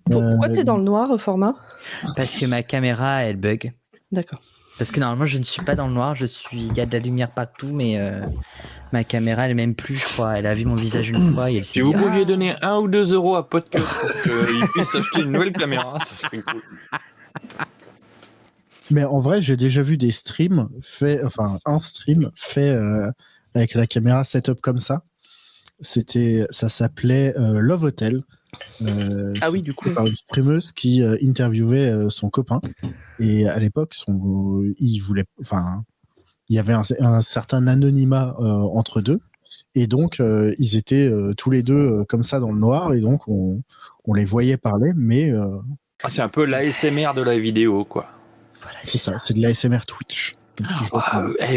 Pourquoi t'es dans le noir au format? Parce que ma caméra, elle bug. D'accord. Parce que normalement, je ne suis pas dans le noir, il y a de la lumière partout, mais ma caméra, elle m'aime plus, je crois. Elle a vu mon visage une fois et elle s'est Si dit... vous pouviez donner 1 ou 2 euros à Podcut pour qu'il puisse acheter une nouvelle caméra, ça serait cool. Mais en vrai, j'ai déjà vu des streams un stream fait avec la caméra setup comme ça. Ça s'appelait Love Hotel. Ah oui, du coup. Par une streameuse qui interviewait son copain. Et à l'époque, il y avait un certain anonymat entre deux. Et donc, ils étaient tous les deux comme ça dans le noir. Et donc, on les voyait parler, mais... C'est un peu l'ASMR de la vidéo, quoi. Voilà, c'est ça, c'est de l'ASMR Twitch.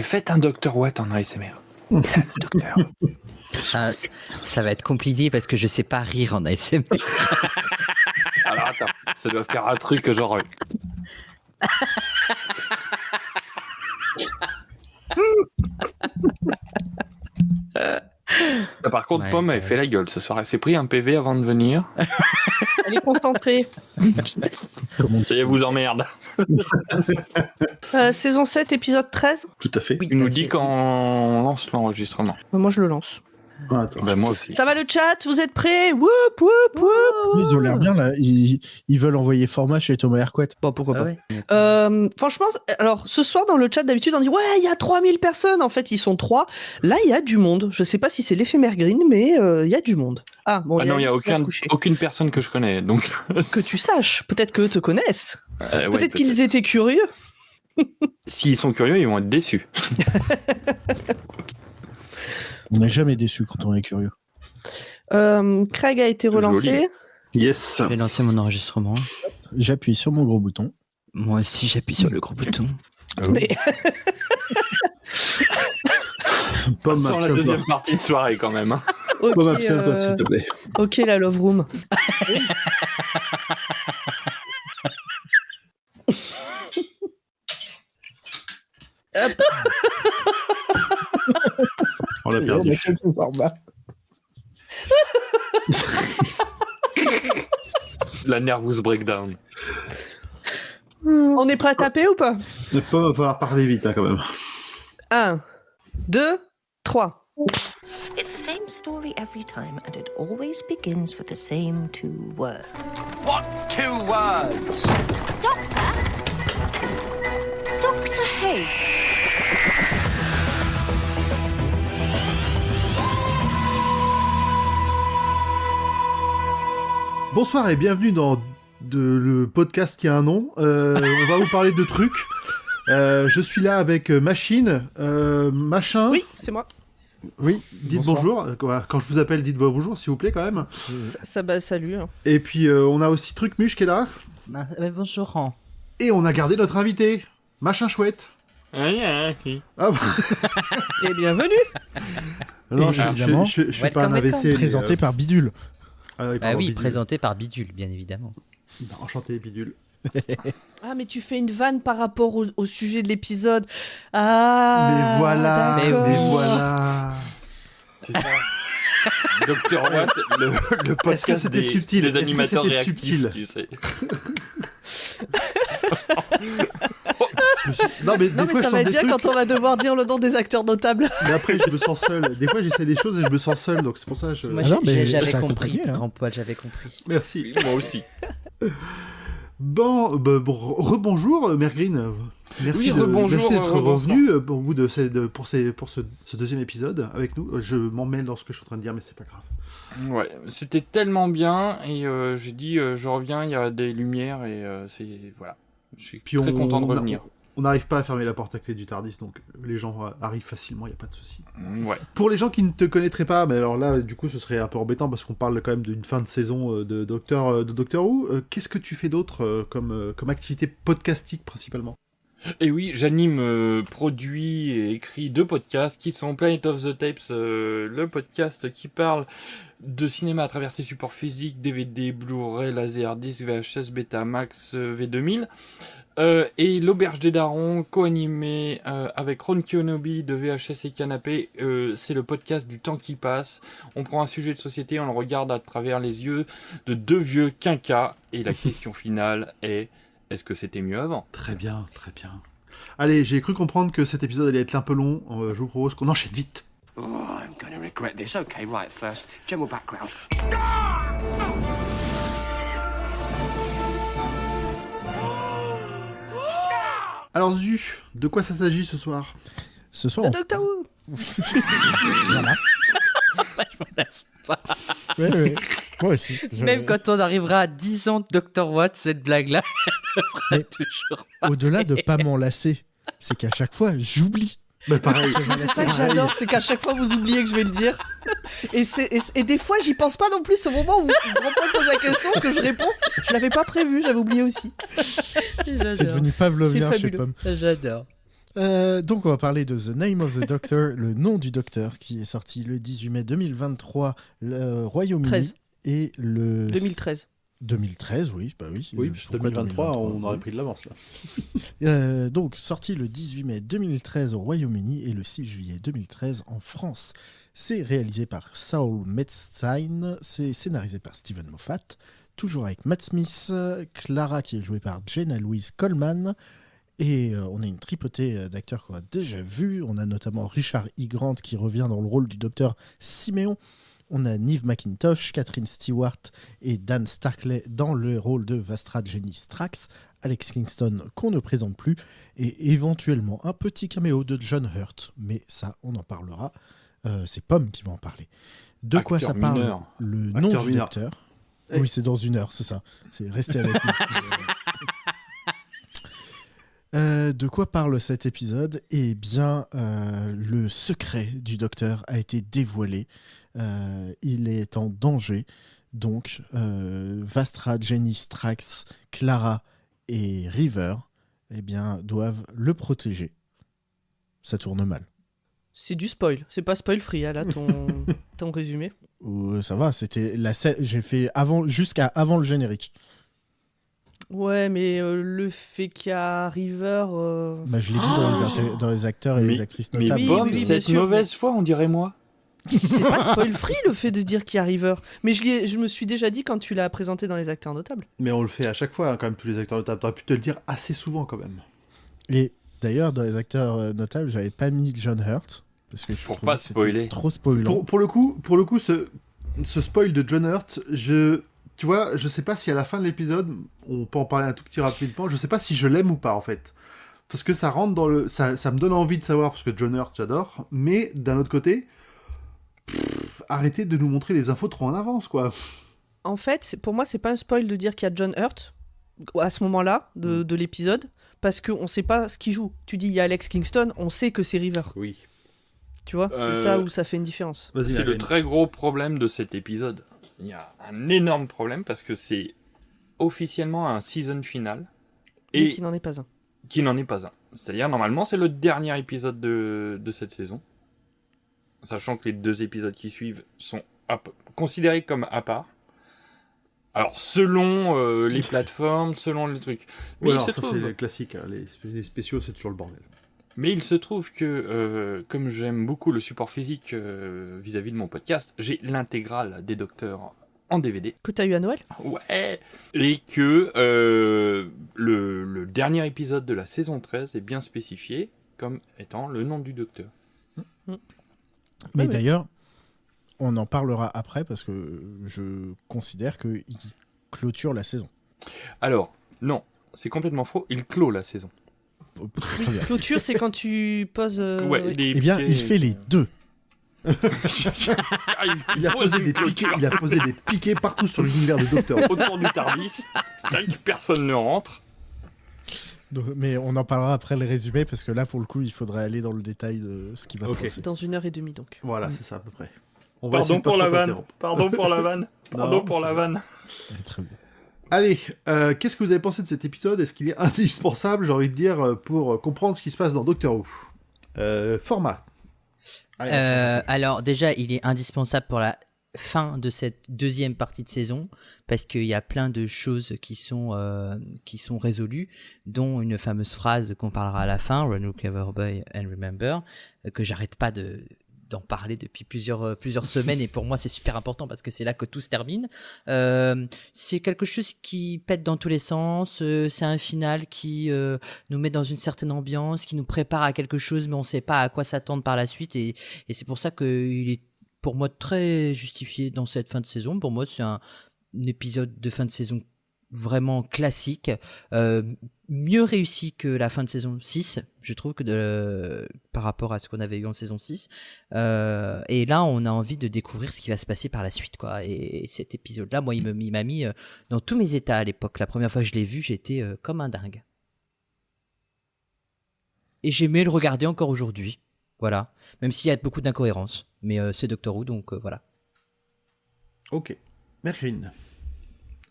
Faites un Dr. Watt en ASMR. Docteur. Ça va être compliqué parce que je sais pas rire en ASMR. Alors attends, ça doit faire un truc genre... Par contre, Pomme, elle fait la gueule ce soir. Elle s'est pris un PV avant de venir. Elle est concentrée. Ça vous emmerde. Saison 7, épisode 13. Tout à fait. Oui, Tu nous dis quand on lance l'enregistrement. Moi, je le lance. Ah, attends. Ben, moi aussi. Ça va le chat? Vous êtes prêts? Whoop, whoop, whoop. Ils ont l'air bien là. Ils veulent envoyer format chez Thomas Hercouet. Bon, pourquoi Ah pas. ouais. Franchement, alors ce soir dans le chat d'habitude on dit ouais il y a 3000 personnes, en fait ils sont 3. Là il y a du monde, je sais pas si c'est l'éphémère green mais il y a du monde. Ah bon, Non, il n'y a Alice qui va se coucher. aucune personne que je connais. Donc... Que tu saches, peut-être qu'eux te connaissent, ouais, peut-être qu'ils étaient curieux. S'ils sont curieux, ils vont être déçus. On n'est jamais déçu quand on est curieux. Craig a été relancé. Joli. Yes. Je vais lancer mon enregistrement. J'appuie sur mon gros bouton. Moi aussi, j'appuie sur le gros bouton. Mais... Pomme, Sans la abstiens-toi. deuxième partie de soirée quand même. Hein. ok, Pomme, abstiens-toi, s'il te plaît. ok la love room. On l'a Et perdu. on a fait ce format. La nervous breakdown. On est prêt à taper ou pas? Le Pomme, va falloir parler vite hein, quand même. 1, 2, 3. It's the same story every time, and it always begins with the same two words. What 2 words? Doctor? Doctor who? Bonsoir et bienvenue dans le podcast qui a un nom. On va vous parler de trucs. Je suis là avec Machine, Machin. Oui, c'est moi. Oui, dites Bonsoir. bonjour. Quand je vous appelle, dites bonjour, s'il vous plaît, quand même. Salut. Et puis, on a aussi Trucmuche qui est là. Bonjour. Et on a gardé notre invité, Machin Chouette. Ah, bah. Et bienvenue. Non, évidemment, je fais pas un welcome, AVC. mais, Présenté par Bidule. Ah oui, Ah pardon, oui, Bidule. présenté par Bidule, bien évidemment. Enchanté, Bidule. Ah, mais tu fais une vanne par rapport au sujet de l'épisode. Ah, Mais voilà, d'accord. mais voilà. C'est ça. Dr. Watt, le podcast Est-ce que c'était subtil? des Est-ce que animateurs c'était réactifs, subtil? tu sais. Non, mais Non, des mais fois, ça je va tente être des bien trucs, quand on va devoir dire le nom des acteurs notables. mais après, je me sens seul. Des fois, j'essaie des choses et je me sens seul, donc c'est pour ça que je... Moi, Ah non, mais j'avais je t'ai compris, accompagné, hein. grand poil, j'avais compris. Merci. Moi aussi. Bon, rebonjour, Mère Green. Merci Oui, rebonjour, merci d'être rebonsoir. revenu au bout de pour ce deuxième épisode avec nous. Je m'en mêle dans ce que je suis en train de dire, mais c'est pas grave. Ouais, c'était tellement bien et j'ai dit je reviens, il y a des lumières et c'est voilà. Je suis Puis très content de revenir. On n'arrive pas à fermer la porte à clé du Tardis, donc les gens arrivent facilement, il n'y a pas de souci. Ouais. Pour les gens qui ne te connaîtraient pas, mais alors là, du coup, ce serait un peu embêtant parce qu'on parle quand même d'une fin de saison de Doctor Who. Qu'est-ce que tu fais d'autre comme activité podcastique principalement? Et oui, j'anime, produis et écris 2 podcasts qui sont Planet of the Tapes, le podcast qui parle de cinéma à travers ses supports physiques, DVD, Blu-ray, Laserdisc, VHS, Betamax, V2000. Et l'Auberge des Darons, co-animé avec Ron Kionobi de VHS et Canapé, c'est le podcast du temps qui passe. On prend un sujet de société, on le regarde à travers les yeux de deux vieux quinquas, et la question finale est, est-ce que c'était mieux avant ? Très bien, très bien. Allez, j'ai cru comprendre que cet épisode allait être un peu long. Je vous propose qu'on enchaîne vite. Oh, I'm gonna regret this. Okay, right, first, general background. Alors Zu, de quoi ça s'agit ce soir ? Ce soir, Le on... Docteur Who. voilà. Je m'en lasse pas. Ouais. Moi aussi. Même quand on arrivera à 10 ans de Dr. Watt, cette blague-là, Mais toujours. Au-delà de pas m'en lasser, c'est qu'à chaque fois, j'oublie. Bah pareil. C'est ça que j'adore, c'est qu'à chaque fois vous oubliez que je vais le dire. Et des fois j'y pense pas non plus au moment où grand-père pose la question que je réponds. Je l'avais pas prévu, j'avais oublié aussi. C'est devenu pavlovien C'est chez fabuleux. Pomme. J'adore. Donc on va parler de The Name of the Doctor, le nom du docteur, qui est sorti le 18 mai 2023, le Royaume-Uni. 13. Et le... 2013. 2013, oui, bah oui. Oui, parce que 2023, on aurait pris de l'avance là. Donc, sorti le 18 mai 2013 au Royaume-Uni et le 6 juillet 2013 en France. C'est réalisé par Saul Metzstein, c'est scénarisé par Stephen Moffat, toujours avec Matt Smith, Clara qui est jouée par Jenna Louise Coleman, et on a une tripotée d'acteurs qu'on a déjà vus. On a notamment Richard E. Grant qui revient dans le rôle du docteur Siméon. On a Niamh McIntosh, Catherine Stewart et Dan Starkley dans le rôle de Vastra Jenny Strax, Alex Kingston qu'on ne présente plus, et éventuellement un petit caméo de John Hurt, mais ça on en parlera, c'est Pomme qui va en parler. De quoi ça parle mineur. le nom Acteur du mineur. docteur. Hey. Oui, c'est dans 1 heure, c'est ça. C'est rester avec nous. De quoi parle cet épisode ? Eh bien, le secret du docteur a été dévoilé. Il est en danger. Donc, Vastra, Jenny, Strax, Clara et River eh bien, doivent le protéger. Ça tourne mal. C'est du spoil, c'est pas spoil free là ton résumé. Ça va, c'était la scène. J'ai fait jusqu'à avant le générique. Ouais, mais le fait qu'il y a River. Bah, je l'ai dit dans les acteurs et les actrices Mais notables. Oui, Pomme, oui, bien cette sûr, mauvaise foi, on dirait moi. C'est pas spoil free le fait de dire qu'il y a River. Mais je me suis déjà dit quand tu l'as présenté dans les acteurs notables. Mais on le fait à chaque fois, hein, quand même, tous les acteurs notables. T'aurais pu te le dire assez souvent quand même. Et d'ailleurs, dans les acteurs notables, j'avais pas mis John Hurt parce que je Pour trouvais pas que c'était spoiler. trop spoilant. Pour le coup, ce spoil de John Hurt, tu vois, je sais pas si à la fin de l'épisode, on peut en parler un tout petit rapidement, je sais pas si je l'aime ou pas en fait. Parce que ça rentre dans le... Ça me donne envie de savoir, parce que John Hurt, j'adore, mais d'un autre côté, arrêtez de nous montrer des infos trop en avance, quoi. En fait, pour moi, c'est pas un spoil de dire qu'il y a John Hurt à ce moment-là de l'épisode, parce qu'on sait pas ce qu'il joue. Tu dis il y a Alex Kingston, on sait que c'est River. Oui. Tu vois, c'est ça où ça fait une différence. Vas-y, C'est le Ariane. très gros problème de cet épisode. Il y a un énorme problème parce que c'est officiellement un season final Et et qui n'en est pas un. qui n'en est pas un. C'est-à-dire, normalement, c'est le dernier épisode de cette saison. Sachant que les 2 épisodes qui suivent sont considérés comme à part. Alors, selon les plateformes, selon les trucs. Mais, Ou il alors, se ça trouve, c'est classique, hein, les spéciaux, c'est toujours le bordel. mais il se trouve que, comme j'aime beaucoup le support physique vis-à-vis de mon podcast, j'ai l'intégrale des Docteurs en DVD. Que t'as eu à Noël ? Ouais. Et que le dernier épisode de la saison 13 est bien spécifié comme étant le nom du Docteur. Mais oui. d'ailleurs, on en parlera après parce que je considère qu'il clôture la saison. Alors, non, c'est complètement faux. Il clôt la saison. Très bien. Clôture, c'est quand tu poses. Ouais, oui. des Eh bien, piquets- il fait les deux. Ah, Il a posé des piquets partout sur l'univers de Docteur. autour du Tardis. Tac, personne ne rentre. Mais on en parlera après le résumé parce que là, pour le coup, il faudrait aller dans le détail de ce qui va Ok. se passer. Dans 1h30 donc. Voilà, c'est ça à peu près. On va essayer Pardon de pas pour la trop vanne. t'interrompre. Pardon pour la vanne. Pardon Non, pour la c'est- vanne. Très bien. Allez, qu'est-ce que vous avez pensé de cet épisode ? Est-ce qu'il est indispensable, j'ai envie de dire, pour comprendre ce qui se passe dans Doctor Who ? Format. Allez, Alors déjà, il est indispensable pour la fin de cette deuxième partie de saison, parce qu'il y a plein de choses qui sont résolues, dont une fameuse phrase qu'on parlera à la fin, Run Look Boy and Remember, que j'arrête pas d'en parler depuis plusieurs semaines, et pour moi c'est super important parce que c'est là que tout se termine. C'est quelque chose qui pète dans tous les sens, c'est un final qui nous met dans une certaine ambiance, qui nous prépare à quelque chose, mais on sait pas à quoi s'attendre par la suite, et c'est pour ça qu'il est pour moi très justifié dans cette fin de saison. Pour moi c'est un épisode de fin de saison vraiment classique, mieux réussi que la fin de saison 6, je trouve, que par rapport à ce qu'on avait eu en saison 6. Et là, on a envie de découvrir ce qui va se passer par la suite, quoi. Et cet épisode-là, moi, il m'a mis dans tous mes états à l'époque. La première fois que je l'ai vu, j'étais comme un dingue. Et j'aimais le regarder encore aujourd'hui. Voilà. Même s'il y a beaucoup d'incohérences. Mais c'est Doctor Who, donc voilà. Ok. Mergreen.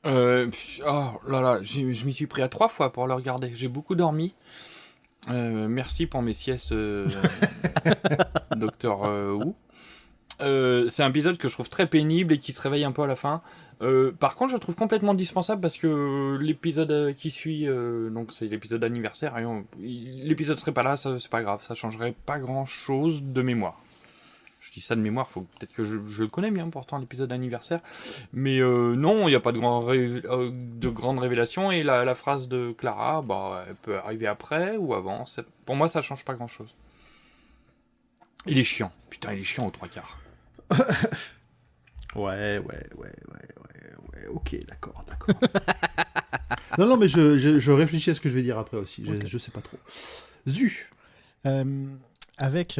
Oh là là, je m'y suis pris à 3 fois pour le regarder. J'ai beaucoup dormi. Merci pour mes siestes, Docteur Who. C'est un épisode que je trouve très pénible et qui se réveille un peu à la fin. Par contre, je le trouve complètement indispensable parce que l'épisode qui suit, donc c'est l'épisode anniversaire, l'épisode serait pas là, c'est pas grave, ça changerait pas grand chose de mémoire. Je dis ça de mémoire, faut peut-être que je le connais bien pourtant, l'épisode anniversaire. Mais non, il n'y a pas de grande révélation. Et la phrase de Clara, elle peut arriver après ou avant. Pour moi, ça change pas grand-chose. Il est chiant. Putain, il est chiant aux 3/4. Ouais. Ok, d'accord. non, mais je réfléchis à ce que je vais dire après aussi. Okay. Je sais pas trop. Zu. Avec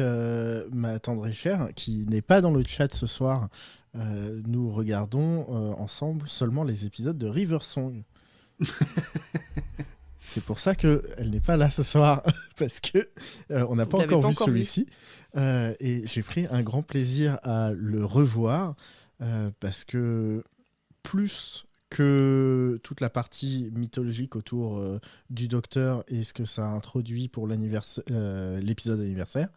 ma tendre et chère, qui n'est pas dans le chat ce soir, nous regardons ensemble seulement les épisodes de River Song. C'est pour ça qu'elle n'est pas là ce soir, parce que on n'a pas encore vu celui-ci. Et j'ai pris un grand plaisir à le revoir, parce que plus que toute la partie mythologique autour du Docteur et ce que ça introduit pour l'épisode anniversaire,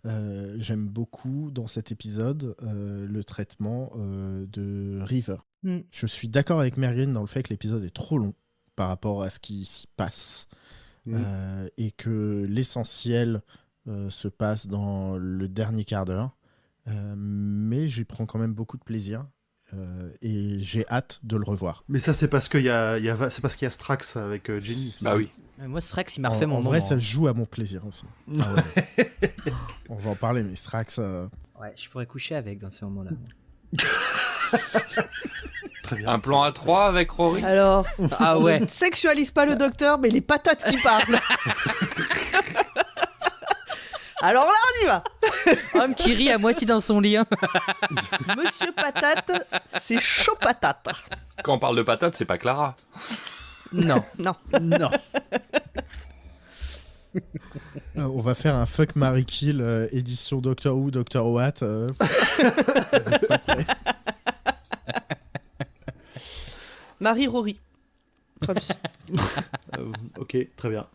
j'aime beaucoup dans cet épisode le traitement de River. Je suis d'accord avec Mergreen dans le fait que l'épisode est trop long par rapport à ce qui s'y passe, et que l'essentiel se passe dans le dernier quart d'heure, mais j'y prends quand même beaucoup de plaisir. Et j'ai hâte de le revoir. Mais ça, c'est parce qu'il y a Strax avec Jenny. Bah oui. Moi, Strax, il m'a refait mon moment. En vrai, ça joue à mon plaisir aussi. On va en parler, mais Strax... Ouais, je pourrais coucher avec dans ces moments-là. Très bien. Un plan à 3 avec Rory. Alors, Ah ouais. on ne sexualise pas le Docteur, mais les patates qui parlent. Alors là, on y va. Homme qui rit à moitié dans son lit. Monsieur Patate, c'est chaud patate. Quand on parle de patates, c'est pas Clara. Non. Non. On va faire un Fuck, Marry, Kill édition Doctor Who, Doctor What. Marie Rory. Ok, très bien.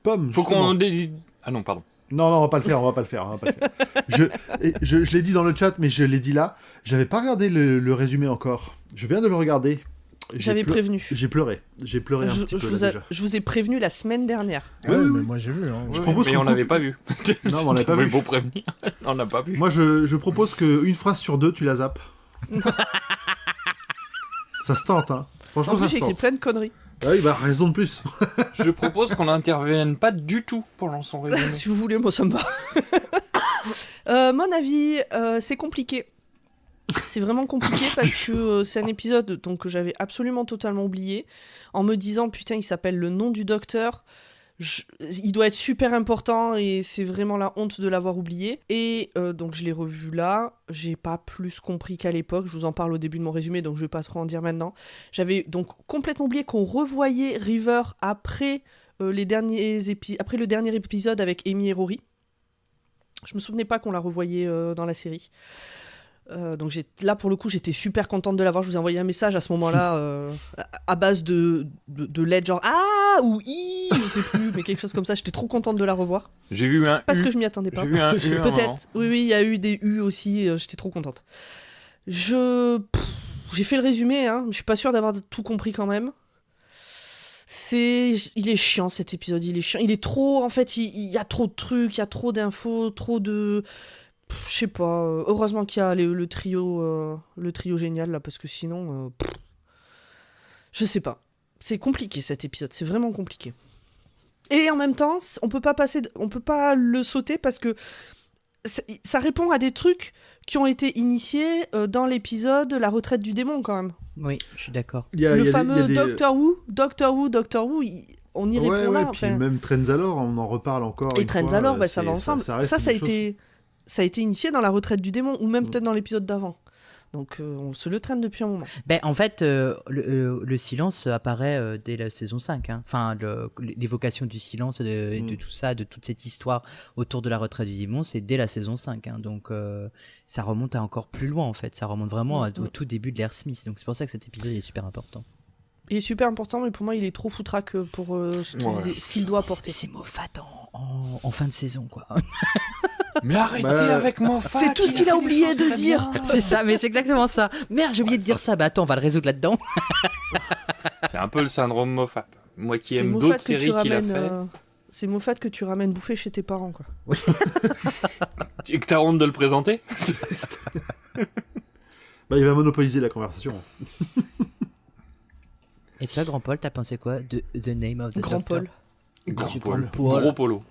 Pomme. Faut justement. qu'on... Ah non, pardon. Non, on va pas le faire. Je l'ai dit dans le chat, mais je l'ai dit là. J'avais pas regardé le résumé encore. Je viens de le regarder. J'avais prévenu. J'ai pleuré un petit peu là, déjà. Je vous ai prévenu la semaine dernière. Ouais, mais moi j'ai vu. Hein. Je propose mais qu'on on l'avait pas vu. Non, mais on l'avait pas vu. Pour prévenir. On l'a pas vu. Moi, je propose qu'une phrase sur 2, tu la zappes. Ça se tente, hein. Franchement, En plus, ça j'ai se écrit tente. plein de conneries. Ah oui, raison de plus. Je propose qu'on n'intervienne pas du tout pendant son résumé. Si vous voulez, moi ça me va. Mon avis, c'est compliqué. C'est vraiment compliqué parce que c'est un épisode donc, que j'avais absolument totalement oublié. En me disant, putain, il s'appelle Le Nom du Docteur. Il doit être super important et c'est vraiment la honte de l'avoir oublié. Et donc je l'ai revu là. J'ai pas plus compris qu'à l'époque. Je vous en parle au début de mon résumé, donc je vais pas trop en dire maintenant. J'avais donc complètement oublié qu'on revoyait River après, après le dernier épisode avec Amy et Rory. Je me souvenais pas qu'on la revoyait dans la série. Donc là pour le coup j'étais super contente de l'avoir. Je vous ai envoyé un message à ce moment-là à base de lettres genre ah ou i, je sais plus, mais quelque chose comme ça. J'étais trop contente de la revoir J'ai vu un parce U. que je m'y attendais pas. J'ai vu un U. Peut-être. Oui, il y a eu des U aussi. J'étais trop contente. J'ai fait le résumé, hein. Je suis pas sûre d'avoir tout compris quand même. Il est chiant cet épisode, il est chiant. Il est trop, en fait, il y a trop de trucs, il y a trop d'infos, trop de... Je sais pas, heureusement qu'il y a le trio génial là, parce que sinon... je sais pas. C'est compliqué cet épisode, c'est vraiment compliqué. Et en même temps, on peut pas le sauter parce que ça répond à des trucs qui ont été initiés dans l'épisode La retraite du démon quand même. Oui, je suis d'accord. Le fameux Doctor Who, on y répond là. Et puis même Trenzalore, on en reparle encore. Et Trenzalore, ça va ensemble. Ça a été initié dans La retraite du démon, ou même peut-être dans l'épisode d'avant. Donc on se le traîne depuis un moment. En fait, le silence apparaît dès la saison 5. Hein. Enfin, l'évocation du silence et de tout ça, de toute cette histoire autour de la retraite du démon, c'est dès la saison 5. Hein. Donc ça remonte à encore plus loin en fait. Ça remonte vraiment au tout début de l'ère Smith. Donc c'est pour ça que cet épisode est super important. Il est super important, mais pour moi, il est trop foutraque pour ce qu'il doit apporter. C'est Moffat en fin de saison, quoi. Mais arrêtez avec Moffat. C'est tout ce qu'il a oublié de dire. C'est ça, mais c'est exactement ça. Merde, j'ai oublié de dire ça. Bah attends, on va le résoudre là-dedans. C'est un peu le syndrome Moffat. Moi qui aime d'autres séries qu'il a fait. C'est Moffat que tu ramènes bouffer chez tes parents, quoi. Oui. Et que t'as honte de le présenter. Il va monopoliser la conversation. Et toi, Grand Paul, t'as pensé quoi de The Name of the Grand Doctor? Paul. Gros polo.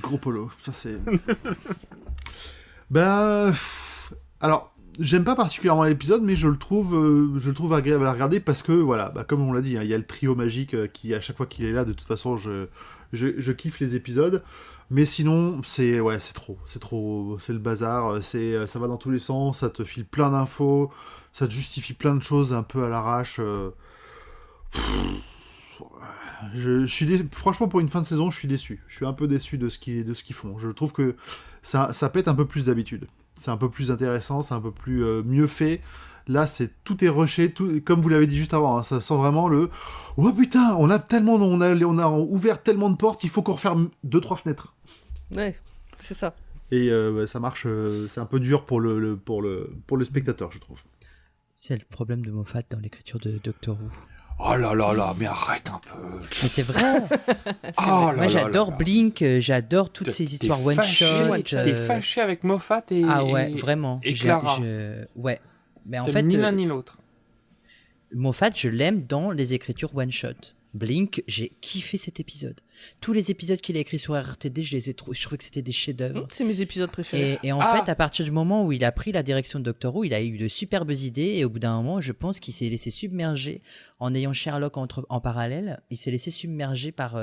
Gros polo, ça c'est... Alors, j'aime pas particulièrement l'épisode, mais je le trouve agréable à regarder parce que, voilà, comme on l'a dit, il y a le trio magique qui, à chaque fois qu'il est là, de toute façon, je kiffe les épisodes. Mais sinon, c'est trop, c'est le bazar, ça va dans tous les sens, ça te file plein d'infos, ça te justifie plein de choses un peu à l'arrache. Franchement, pour une fin de saison, je suis déçu. Je suis un peu déçu de ce qu'ils font. Je trouve que ça pète un peu plus d'habitude. C'est un peu plus intéressant, c'est un peu plus mieux fait. Là, tout est rushé, comme vous l'avez dit juste avant. Hein, ça sent vraiment le « Oh putain, on a ouvert tellement de portes, il faut qu'on referme 2-3 fenêtres. » Ouais, c'est ça. Et ça marche, c'est un peu dur pour le spectateur, je trouve. C'est le problème de Moffat dans l'écriture de Doctor Who. Oh là là là, mais arrête un peu. Mais c'est vrai. Moi, j'adore Blink, j'adore toutes ces histoires one-shot. T'es fâché avec Moffat et... Ah ouais, vraiment. Et Clara. Ouais. Mais en T'aimes fait, ni l'un ni l'autre. Moffat, je l'aime dans les écritures one-shot. Blink, j'ai kiffé cet épisode. Tous les épisodes qu'il a écrits sur RTD, je trouvais que c'était des chefs-d'œuvre. C'est mes épisodes préférés. Et en fait, à partir du moment où il a pris la direction de Doctor Who, il a eu de superbes idées. Et au bout d'un moment, je pense qu'il s'est laissé submerger en ayant Sherlock en parallèle. Il s'est laissé submerger par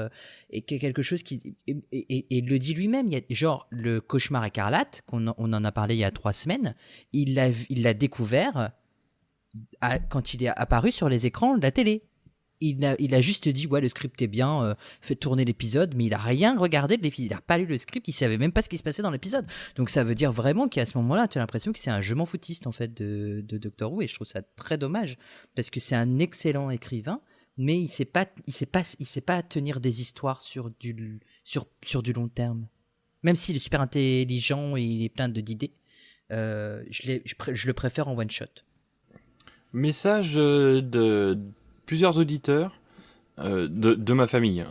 quelque chose qui... Et il le dit lui-même. Il y a, genre, le cauchemar écarlate, on en a parlé il y a 3 semaines, il l'a découvert quand il est apparu sur les écrans de la télé. Il a juste dit le script est bien, fait tourner l'épisode, mais il a rien regardé de l'épisode, il a pas lu le script, il savait même pas ce qui se passait dans l'épisode. Donc ça veut dire vraiment qu'à ce moment-là, tu as l'impression que c'est un jeu m'en foutiste en fait de Doctor Who, et je trouve ça très dommage parce que c'est un excellent écrivain, mais il sait pas tenir des histoires sur du long terme. Même s'il est super intelligent et il est plein d'idées, je le préfère en one shot. Message de plusieurs auditeurs de ma famille.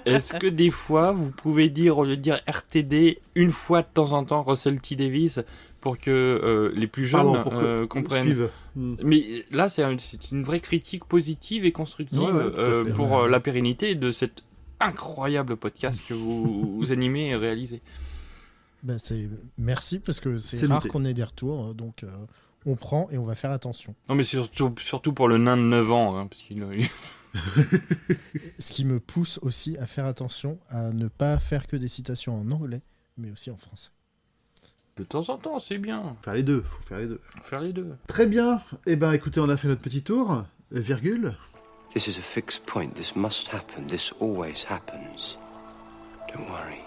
Est-ce que des fois, vous pouvez dire, au lieu de dire RTD, une fois de temps en temps, Russell T. Davies, pour que les plus jeunes comprennent. Mais là, c'est une vraie critique positive et constructive pour la pérennité de cet incroyable podcast que vous animez et réalisez. Merci, parce que c'est rare qu'on ait des retours, donc... on prend et on va faire attention. Non, mais surtout pour le nain de 9 ans. Hein, parce qu'il... Ce qui me pousse aussi à faire attention à ne pas faire que des citations en anglais, mais aussi en français. De temps en temps, c'est bien. Faut faire les deux. Très bien. Eh ben, écoutez, on a fait notre petit tour. Virgule. This is a fixed point. This must happen. This always happens. Don't worry.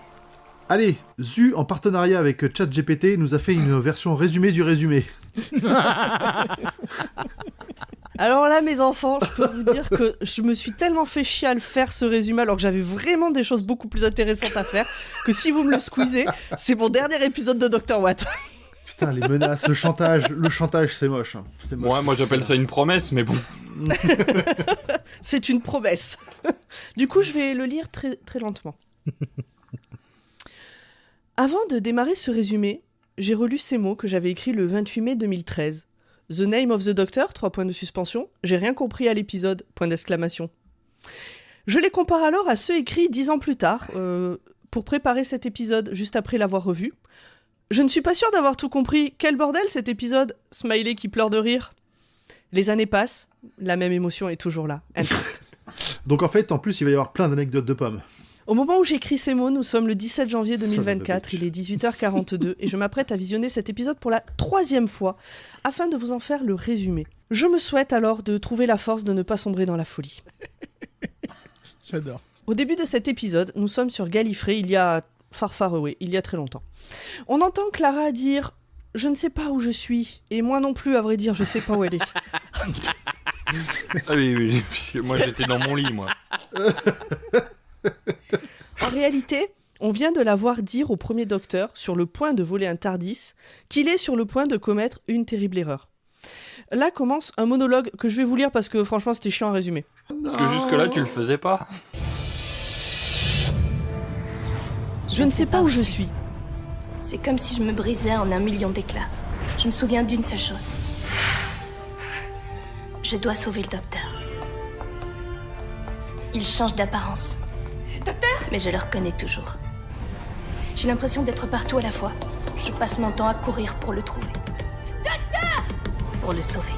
Allez, Zu, en partenariat avec ChatGPT, nous a fait une version résumée du résumé. Alors là, mes enfants, je peux vous dire que je me suis tellement fait chier à le faire, ce résumé, alors que j'avais vraiment des choses beaucoup plus intéressantes à faire, que si vous me le squeezez, c'est mon dernier épisode de Dr. Watt. Putain, les menaces, le chantage, c'est moche. Hein. C'est moche. Ouais, moi j'appelle ça une promesse, mais bon. C'est une promesse. Du coup, je vais le lire très, très lentement. Avant de démarrer ce résumé, j'ai relu ces mots que j'avais écrits le 28 mai 2013. The name of the doctor, 3 points de suspension. J'ai rien compris à l'épisode, point d'exclamation. Je les compare alors à ceux écrits 10 ans plus tard, pour préparer cet épisode, juste après l'avoir revu. Je ne suis pas sûre d'avoir tout compris. Quel bordel cet épisode ? Smiley qui pleure de rire. Les années passent, la même émotion est toujours là. Donc en fait, en plus, il va y avoir plein d'anecdotes de pommes. Au moment où j'écris ces mots, nous sommes le 17 janvier 2024, il est 18h42 et je m'apprête à visionner cet épisode pour la 3e fois afin de vous en faire le résumé. Je me souhaite alors de trouver la force de ne pas sombrer dans la folie. J'adore. Au début de cet épisode, nous sommes sur Gallifrey, il y a far away, il y a très longtemps. On entend Clara dire « Je ne sais pas où je suis » et moi non plus, à vrai dire, je sais pas où elle est. Ah oui, moi j'étais dans mon lit, moi. En réalité, on vient de la voir dire au premier docteur, sur le point de voler un TARDIS, qu'il est sur le point de commettre une terrible erreur. Là commence un monologue que je vais vous lire parce que franchement c'était chiant à résumer. Parce que jusque-là tu le faisais pas. Je ne sais pas où je suis. C'est comme si je me brisais en 1 million d'éclats. Je me souviens d'une seule chose. Je dois sauver le docteur. Il change d'apparence. Docteur ? Mais je le reconnais toujours. J'ai l'impression d'être partout à la fois. Je passe mon temps à courir pour le trouver. Docteur ! Pour le sauver.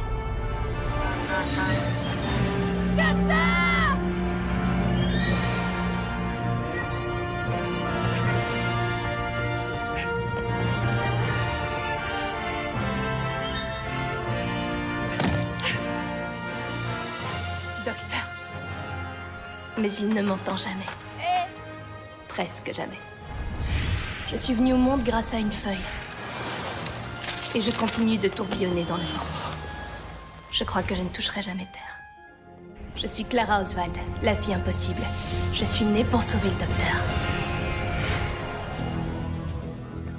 Docteur ! Docteur. Mais il ne m'entend jamais. Presque jamais. Je suis venue au monde grâce à une feuille. Et je continue de tourbillonner dans le vent. Je crois que je ne toucherai jamais terre. Je suis Clara Oswald, la fille impossible. Je suis née pour sauver le docteur.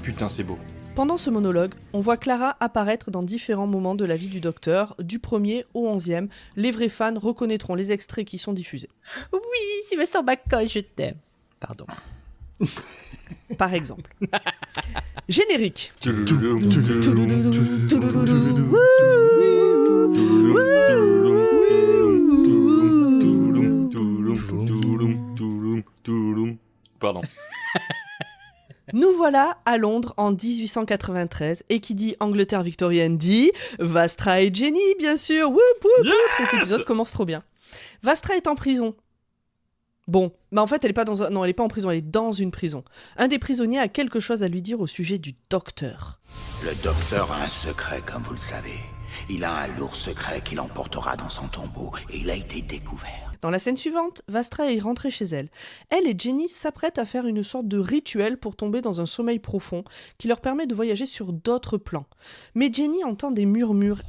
Putain, c'est beau. Pendant ce monologue, on voit Clara apparaître dans différents moments de la vie du docteur, du 1er au 11e. Les vrais fans reconnaîtront les extraits qui sont diffusés. Oui, Sylvester McCoy, je t'aime. Pardon. Par exemple. Générique. Pardon. Nous voilà à Londres en 1893 et qui dit Angleterre victorienne dit Vastra et Jenny, bien sûr. Whoop, whoop, whoop. Cet épisode commence trop bien. Vastra est en prison. Bon, mais en fait, elle est pas elle est pas en prison, elle est dans une prison. Un des prisonniers a quelque chose à lui dire au sujet du docteur. Le docteur a un secret, comme vous le savez. Il a un lourd secret qu'il emportera dans son tombeau et il a été découvert. Dans la scène suivante, Vastra est rentrée chez elle. Elle et Jenny s'apprêtent à faire une sorte de rituel pour tomber dans un sommeil profond qui leur permet de voyager sur d'autres plans. Mais Jenny entend des murmures.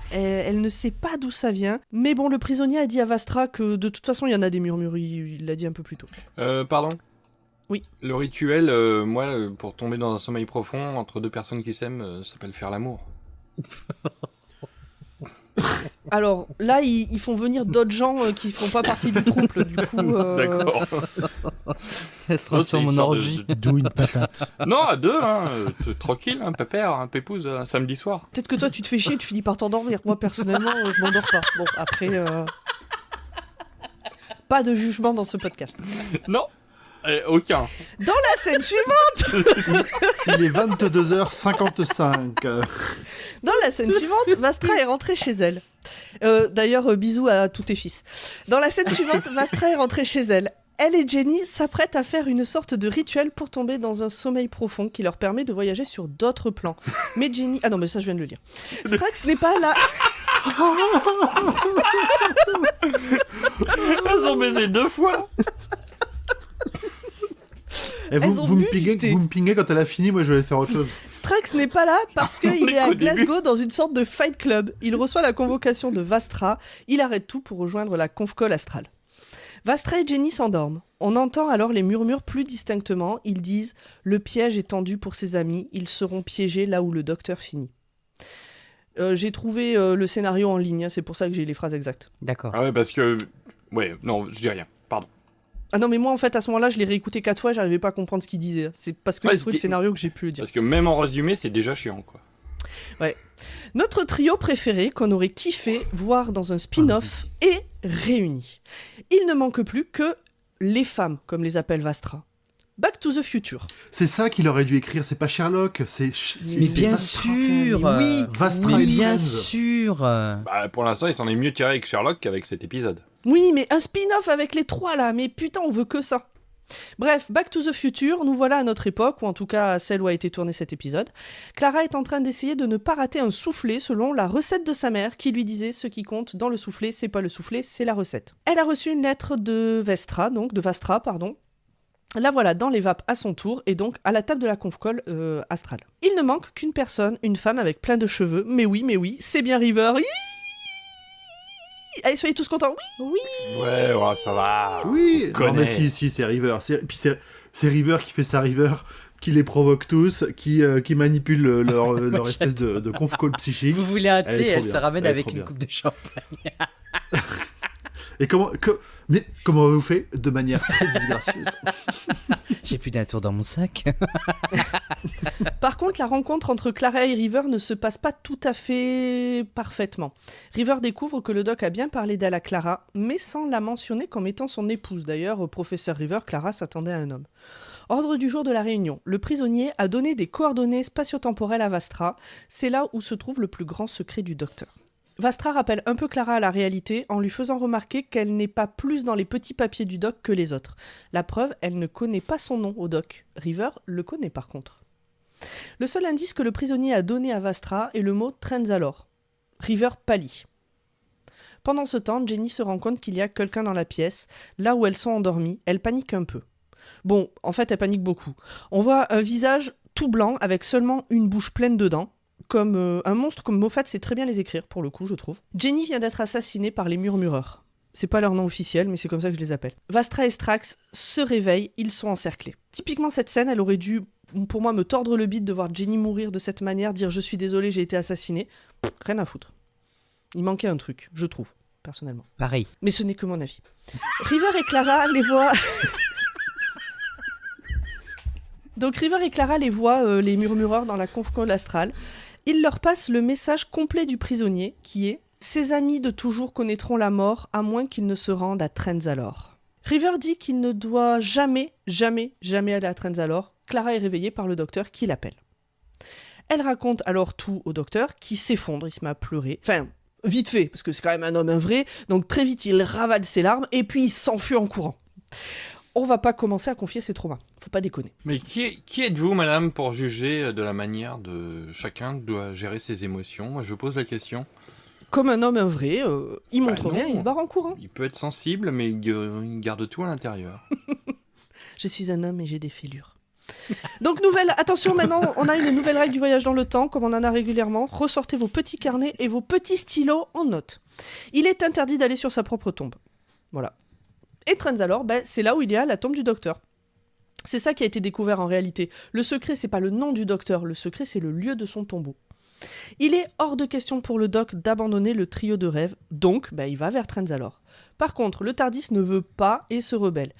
Elle ne sait pas d'où ça vient, mais bon, le prisonnier a dit à Vastra que de toute façon il y en a des murmures, il l'a dit un peu plus tôt. Pardon ? Oui. Le rituel, pour tomber dans un sommeil profond entre deux personnes qui s'aiment, ça s'appelle faire l'amour. Alors là, ils font venir d'autres gens qui font pas partie du trouble, du coup... D'accord. Ça se transforme en orgie. D'où une patate. Non, à deux, tranquille, pépère, pépouze, samedi soir. Peut-être que toi tu te fais chier, tu finis par t'endormir. Moi personnellement, je m'endors pas. Bon, après... Pas de jugement dans ce podcast. Non, aucun. Dans la scène suivante... Il est 22h55. Dans la scène suivante, Vastra est rentrée chez elle. D'ailleurs, bisous à tous tes fils. Dans la scène suivante, Vastra est rentrée chez elle. Elle et Jenny s'apprêtent à faire une sorte de rituel pour tomber dans un sommeil profond qui leur permet de voyager sur d'autres plans. Mais Jenny... Ah non, mais ça, je viens de le lire. Strax n'est pas là... Elles ont baisé 2 fois. Et vous me pingez quand elle a fini, moi je vais faire autre chose. Strax n'est pas là parce qu'il est à Glasgow dans une sorte de fight club. Il reçoit la convocation de Vastra, il arrête tout pour rejoindre la conf call astrale. Vastra et Jenny s'endorment. On entend alors les murmures plus distinctement. Ils disent « Le piège est tendu pour ses amis. Ils seront piégés là où le docteur finit. » J'ai trouvé le scénario en ligne, c'est pour ça que j'ai les phrases exactes. D'accord. Ah ouais, parce que... Ouais, non, je dis rien, pardon. Ah non, mais moi, en fait, à ce moment-là, je l'ai réécouté 4 fois, j'arrivais pas à comprendre ce qu'il disait. C'est parce que j'ai trouvé le scénario que j'ai pu le dire. Parce que même en résumé, c'est déjà chiant, quoi. Ouais. Notre trio préféré, qu'on aurait kiffé voir dans un spin-off, est réuni. Il ne manque plus que les femmes, comme les appelle Vastra. Back to the Future. C'est ça qu'il aurait dû écrire, c'est pas Sherlock, c'est Mais bien sûr. Oui, Vastra mais et bien Friends. sûr. Bah, pour l'instant, il s'en est mieux tiré avec Sherlock qu'avec cet épisode. Oui, mais un spin-off avec les 3 là, mais putain, on veut que ça. Bref, Back to the Future, nous voilà à notre époque, ou en tout cas à celle où a été tourné cet épisode. Clara est en train d'essayer de ne pas rater un soufflé selon la recette de sa mère qui lui disait ce qui compte dans le soufflé, c'est pas le soufflé, c'est la recette. Elle a reçu une lettre de Vastra. La voilà dans les vapes à son tour et donc à la table de la conf-call astrale. Il ne manque qu'une personne, une femme avec plein de cheveux. Mais oui, c'est bien River. Allez, soyez tous contents. Oui. Ouais, ça va. Oui, On non mais connaît. si, c'est River. Puis c'est River qui fait sa River, qui les provoque tous, qui manipule leur espèce de conf-call psychique. Vous voulez un Elle est thé, trop elle bien. se ramène Elle est avec trop une bien. coupe de champagne. Et comment avez-vous fait de manière très disgracieuse? J'ai plus d'un tour dans mon sac. Par contre, la rencontre entre Clara et River ne se passe pas tout à fait parfaitement. River découvre que le doc a bien parlé d'elle à Clara, mais sans la mentionner comme étant son épouse. D'ailleurs, au professeur River, Clara s'attendait à un homme. Ordre du jour de la réunion. Le prisonnier a donné des coordonnées spatio-temporelles à Vastra. C'est là où se trouve le plus grand secret du docteur. Vastra rappelle un peu Clara à la réalité en lui faisant remarquer qu'elle n'est pas plus dans les petits papiers du doc que les autres. La preuve, elle ne connaît pas son nom au doc. River le connaît par contre. Le seul indice que le prisonnier a donné à Vastra est le mot « Trenzalore ». River pâlit. Pendant ce temps, Jenny se rend compte qu'il y a quelqu'un dans la pièce. Là où elles sont endormies, elle panique un peu. Bon, en fait, elle panique beaucoup. On voit un visage tout blanc avec seulement une bouche pleine de dents. Comme un monstre comme Moffat sait très bien les écrire, pour le coup, je trouve. Jenny vient d'être assassinée par les Murmureurs. C'est pas leur nom officiel, mais c'est comme ça que je les appelle. Vastra et Strax se réveillent, ils sont encerclés. Typiquement, cette scène, elle aurait dû, pour moi, me tordre le bide de voir Jenny mourir de cette manière, dire « je suis désolée, j'ai été assassinée ». Rien à foutre. Il manquait un truc, je trouve, personnellement. Pareil. Mais ce n'est que mon avis. River et Clara les voient... Donc River et Clara les voient, les Murmureurs, dans la conf-call astrale. Ils leur passent le message complet du prisonnier, qui est « Ses amis de toujours connaîtront la mort, à moins qu'ils ne se rendent à Trenzalore ». River dit qu'il ne doit jamais aller à Trenzalore. Clara est réveillée par le docteur qui l'appelle. Elle raconte alors tout au docteur, qui s'effondre, il se met à pleurer. Enfin, vite fait, parce que c'est quand même un homme vrai, donc très vite il ravale ses larmes, et puis il s'enfuit en courant. On va pas commencer à confier ses traumas, faut pas déconner. Mais qui êtes-vous, madame, pour juger de la manière de chacun doit gérer ses émotions? Moi, je pose la question. Comme un homme vrai, il montre non. rien, il se barre en courant. Il peut être sensible, mais il garde tout à l'intérieur. Je suis un homme et j'ai des fêlures. Donc attention, maintenant on a une nouvelle règle du voyage dans le temps, comme on en a régulièrement. Ressortez vos petits carnets et vos petits stylos en notes. Il est interdit d'aller sur sa propre tombe. Voilà. Et Trenzalore, c'est là où il y a la tombe du docteur. C'est ça qui a été découvert en réalité. Le secret, c'est pas le nom du docteur, le secret, c'est le lieu de son tombeau. Il est hors de question pour le doc d'abandonner le trio de rêve, donc il va vers Trenzalore. Par contre, le TARDIS ne veut pas et se rebelle.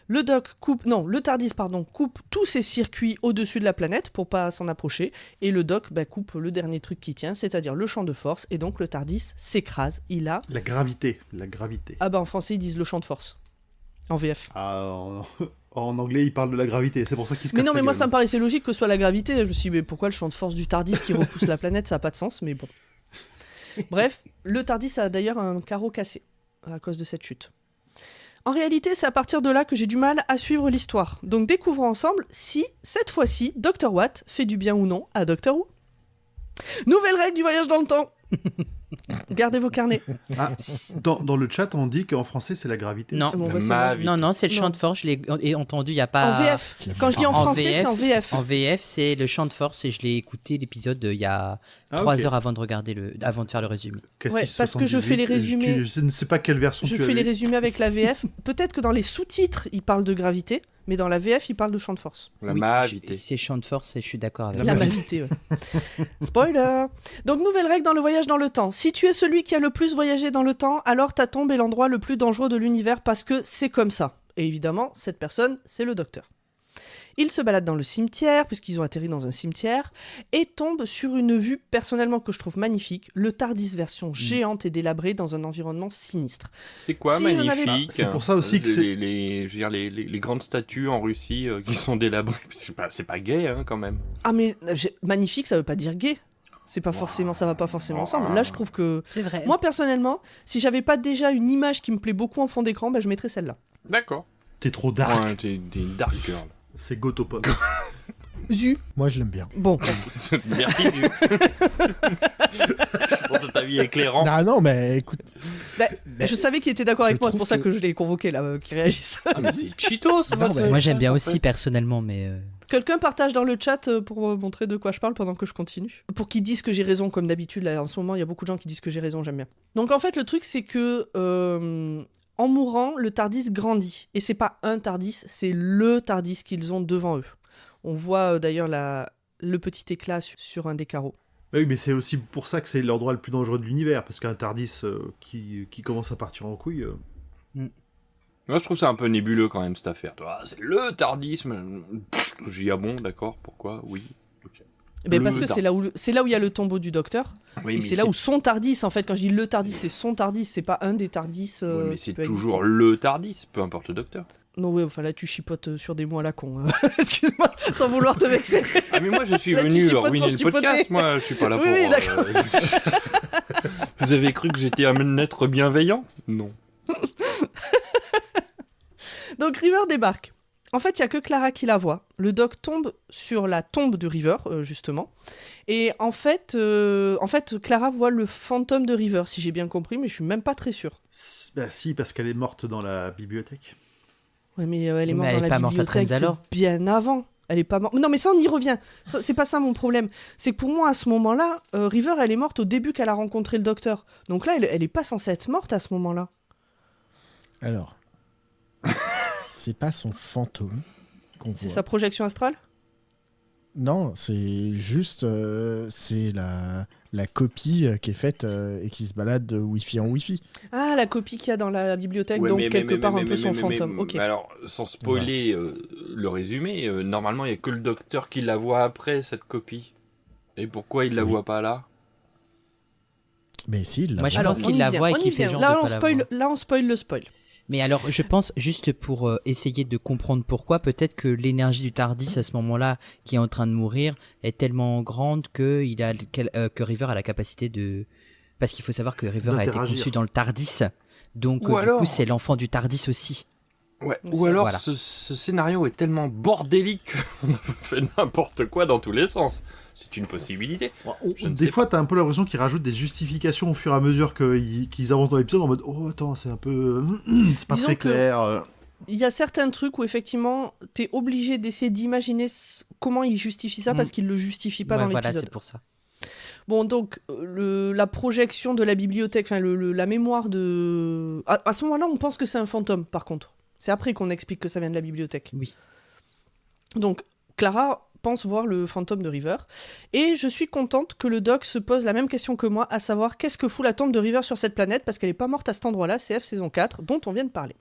Le TARDIS coupe tous ses circuits au-dessus de la planète pour pas s'en approcher, et le doc coupe le dernier truc qui tient, c'est-à-dire le champ de force, et donc le TARDIS s'écrase. Il a... La gravité. Ah en français ils disent le champ de force. En VF. Ah, en anglais, ils parlent de la gravité, c'est pour ça qu'ils se cassent Mais non, mais la moi gueule. ça me paraissait logique que ce soit la gravité. Je me suis dit, mais pourquoi le champ de force du TARDIS qui repousse la planète, ça n'a pas de sens, mais bon. Bref, le TARDIS a d'ailleurs un carreau cassé à cause de cette chute. En réalité, c'est à partir de là que j'ai du mal à suivre l'histoire. Donc découvrons ensemble si, cette fois-ci, Dr. Watt fait du bien ou non à Doctor Who. Nouvelle règle du voyage dans le temps. Gardez vos carnets. Ah, dans le chat, on dit qu'en français, c'est la gravité. Non, Bon, bah, c'est moi, non, c'est le chant de force. Je l'ai entendu. Il y a pas. En VF. Quand je dis en français, c'est en VF. En VF, c'est le chant de force et je l'ai écouté l'épisode il y a 3 heures avant de faire le résumé. Ouais, parce que je fais les résumés. Je ne sais pas quelle version Je tu as fais les vu. résumés avec la VF. Peut-être que dans les sous-titres, il parle de gravité, mais dans la VF, il parle de champ de force. La Oui, mavité. C'est chant de force et je suis d'accord avec La vous. mavité, ouais. Spoiler. Donc, nouvelle règle dans le voyage dans le temps. Si tu es celui qui a le plus voyagé dans le temps, alors ta tombe est l'endroit le plus dangereux de l'univers parce que c'est comme ça. Et évidemment, cette personne, c'est le docteur. Il se balade dans le cimetière, puisqu'ils ont atterri dans un cimetière, et tombe sur une vue, personnellement, que je trouve magnifique, le TARDIS version géante et délabrée dans un environnement sinistre. C'est quoi Si j'en avais- magnifique? C'est pour ça aussi que c'est- les grandes statues en Russie qui sont délabrées. C'est pas gay, hein, quand même. Ah mais magnifique, ça veut pas dire gay. C'est pas forcément, ça va pas forcément ensemble. Là, je trouve que C'est vrai. moi personnellement, si j'avais pas déjà une image qui me plaît beaucoup en fond d'écran, bah, je mettrais celle-là. D'accord. T'es trop dark. Ouais, t'es une dark girl. C'est Gotopop. Zu. Moi, je l'aime bien. Bon, merci. Merci, Zu. Pour ta vie éclairante. Ah non, mais écoute. Bah, je savais qu'il était d'accord avec je moi, c'est trouve pour ça que- que je l'ai convoqué là, qu'il réagisse. Ah, mais c'est Cheetos, Non, votre... mais- Moi j'aime bien en aussi fait. personnellement, mais Quelqu'un partage dans le chat pour montrer de quoi je parle pendant que je continue. Pour qu'ils disent que j'ai raison, comme d'habitude. Là, en ce moment, il y a beaucoup de gens qui disent que j'ai raison, j'aime bien. Donc en fait, le truc, c'est que en mourant, le TARDIS grandit. Et c'est pas un TARDIS, c'est le TARDIS qu'ils ont devant eux. On voit d'ailleurs le petit éclat sur un des carreaux. Oui, mais c'est aussi pour ça que c'est l'endroit le plus dangereux de l'univers, parce qu'un TARDIS qui commence à partir en couille... Moi, je trouve ça un peu nébuleux quand même, cette affaire. Ah, c'est le tardisme. J'ai dit, ah bon, d'accord, pourquoi? Oui. ok. Ben Le parce que c'est là où il y a le tombeau du docteur. Oui, Et mais c'est là où son TARDIS, en fait, quand je dis le TARDIS, c'est son TARDIS, c'est pas un des TARDIS. Ouais, mais qui c'est peut toujours exister. le tardis, peu importe le docteur. Non, ouais, enfin là, tu chipotes sur des mots à la con. hein. Excuse-moi, sans vouloir te vexer. Ah, mais moi, je suis Là, tu venu chipotes ruiner pour le chipoter. podcast. Moi, je suis pas là Oui, pour... oui, d'accord. Vous avez cru que j'étais un être bienveillant? Non. Donc River débarque. En fait, il y a que Clara qui la voit. Le doc tombe sur la tombe de River, justement. Et en fait, Clara voit le fantôme de River, si j'ai bien compris, mais je suis même pas très sûre. Bah si, parce qu'elle est morte dans la bibliothèque. Ouais, mais elle est morte elle dans est la pas morte à bibliothèque Trenzalore. bien avant. Elle est pas morte. Non, mais ça, on y revient. C'est pas ça mon problème. C'est que pour moi, à ce moment-là, River, elle est morte au début qu'elle a rencontré le docteur. Donc là, elle est pas censée être morte à ce moment-là. Alors. C'est pas son fantôme qu'on C'est voit. sa projection astrale? Non, c'est juste c'est la copie qui est faite et qui se balade de Wi-Fi en Wi-Fi. Ah, la copie qu'il y a dans la bibliothèque, Ouais, donc mais- quelque mais- part mais- un peu mais- son mais- fantôme. mais- Ok. mais alors, sans spoiler le résumé, normalement, il n'y a que le docteur qui la voit après, cette copie. Et pourquoi il la voit pas là? Mais si, il l'a Moi, je voit. pense qu'il la voit et qu'il fait genre là, de on pas la spoil, voir. là, on spoil le spoil. Mais alors, je pense, juste pour essayer de comprendre pourquoi, peut-être que l'énergie du TARDIS à ce moment-là, qui est en train de mourir, est tellement grande que River a la capacité de... Parce qu'il faut savoir que River a été D'interagir. conçu dans le TARDIS, donc Ou du alors- coup c'est l'enfant du TARDIS aussi. Ouais. Ou alors, Voilà. ce scénario est tellement bordélique qu'on a fait n'importe quoi dans tous les sens. C'est une possibilité. Je ne Des sais fois, t'as un peu l'impression qu'ils rajoutent des justifications au fur et à mesure qu'ils avancent dans l'épisode en mode oh attends, c'est un peu c'est pas Disons très que- clair. Il y a certains trucs où effectivement, t'es obligé d'essayer d'imaginer comment il justifie ça parce qu'il le justifie pas Ouais, dans voilà, l'épisode. c'est pour ça. Bon, donc, la projection de la bibliothèque, enfin, la mémoire de... À ce moment-là, on pense que c'est un fantôme, par contre. C'est après qu'on explique que ça vient de la bibliothèque. Oui. Donc, Clara pense voir le fantôme de River. Et je suis contente que le doc se pose la même question que moi, à savoir qu'est-ce que fout la tombe de River sur cette planète, parce qu'elle est pas morte à cet endroit-là, CF saison 4, dont on vient de parler.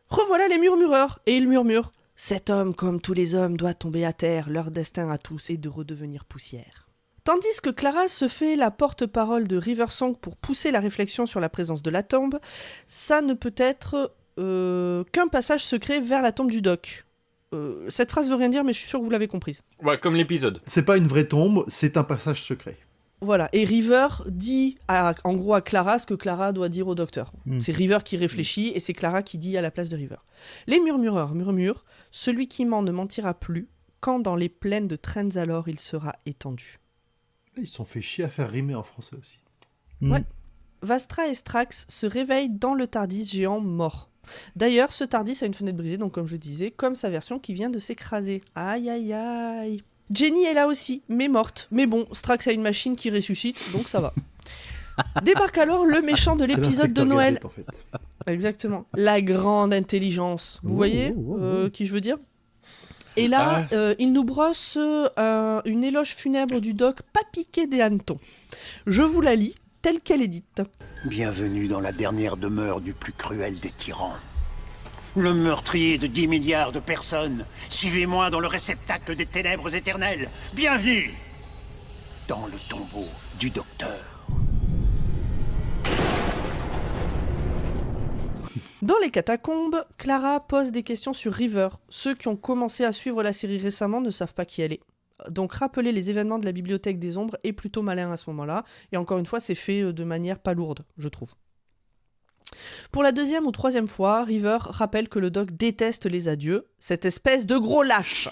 Revoilà les murmureurs, et ils murmurent « Cet homme, comme tous les hommes, doit tomber à terre, leur destin à tous est de redevenir poussière. » Tandis que Clara se fait la porte-parole de Riversong pour pousser la réflexion sur la présence de la tombe, ça ne peut être qu'un passage secret vers la tombe du doc. Cette phrase veut rien dire, mais je suis sûr que vous l'avez comprise. Ouais, comme l'épisode. C'est pas une vraie tombe, c'est un passage secret. Voilà, et River dit en gros à Clara ce que Clara doit dire au docteur. C'est River qui réfléchit et c'est Clara qui dit à la place de River. Les murmureurs murmurent « Celui qui ment ne mentira plus, quand dans les plaines de Trenzalore il sera étendu. » Ils se sont fait chier à faire rimer en français aussi. Ouais. Vastra et Strax se réveillent dans le TARDIS géant mort. D'ailleurs, ce TARDIS a une fenêtre brisée, donc comme je disais, comme sa version qui vient de s'écraser. Aïe aïe aïe. Jenny est là aussi, mais morte. Mais bon, Strax a une machine qui ressuscite, donc ça va. Débarque alors le méchant de l'épisode de Noël. Gadget, en fait. Exactement. La grande intelligence. Vous voyez qui je veux dire ? Et là, il nous brosse une éloge funèbre du doc pas piqué des hannetons. Je vous la lis telle qu'elle est dite. Bienvenue dans la dernière demeure du plus cruel des tyrans. Le meurtrier de 10 milliards de personnes. Suivez-moi dans le réceptacle des ténèbres éternelles. Bienvenue dans le tombeau du docteur. Dans les catacombes, Clara pose des questions sur River. Ceux qui ont commencé à suivre la série récemment ne savent pas qui elle est. Donc rappeler les événements de la Bibliothèque des Ombres est plutôt malin à ce moment-là. Et encore une fois, c'est fait de manière pas lourde, je trouve. Pour la deuxième ou troisième fois, River rappelle que le doc déteste les adieux, cette espèce de gros lâche.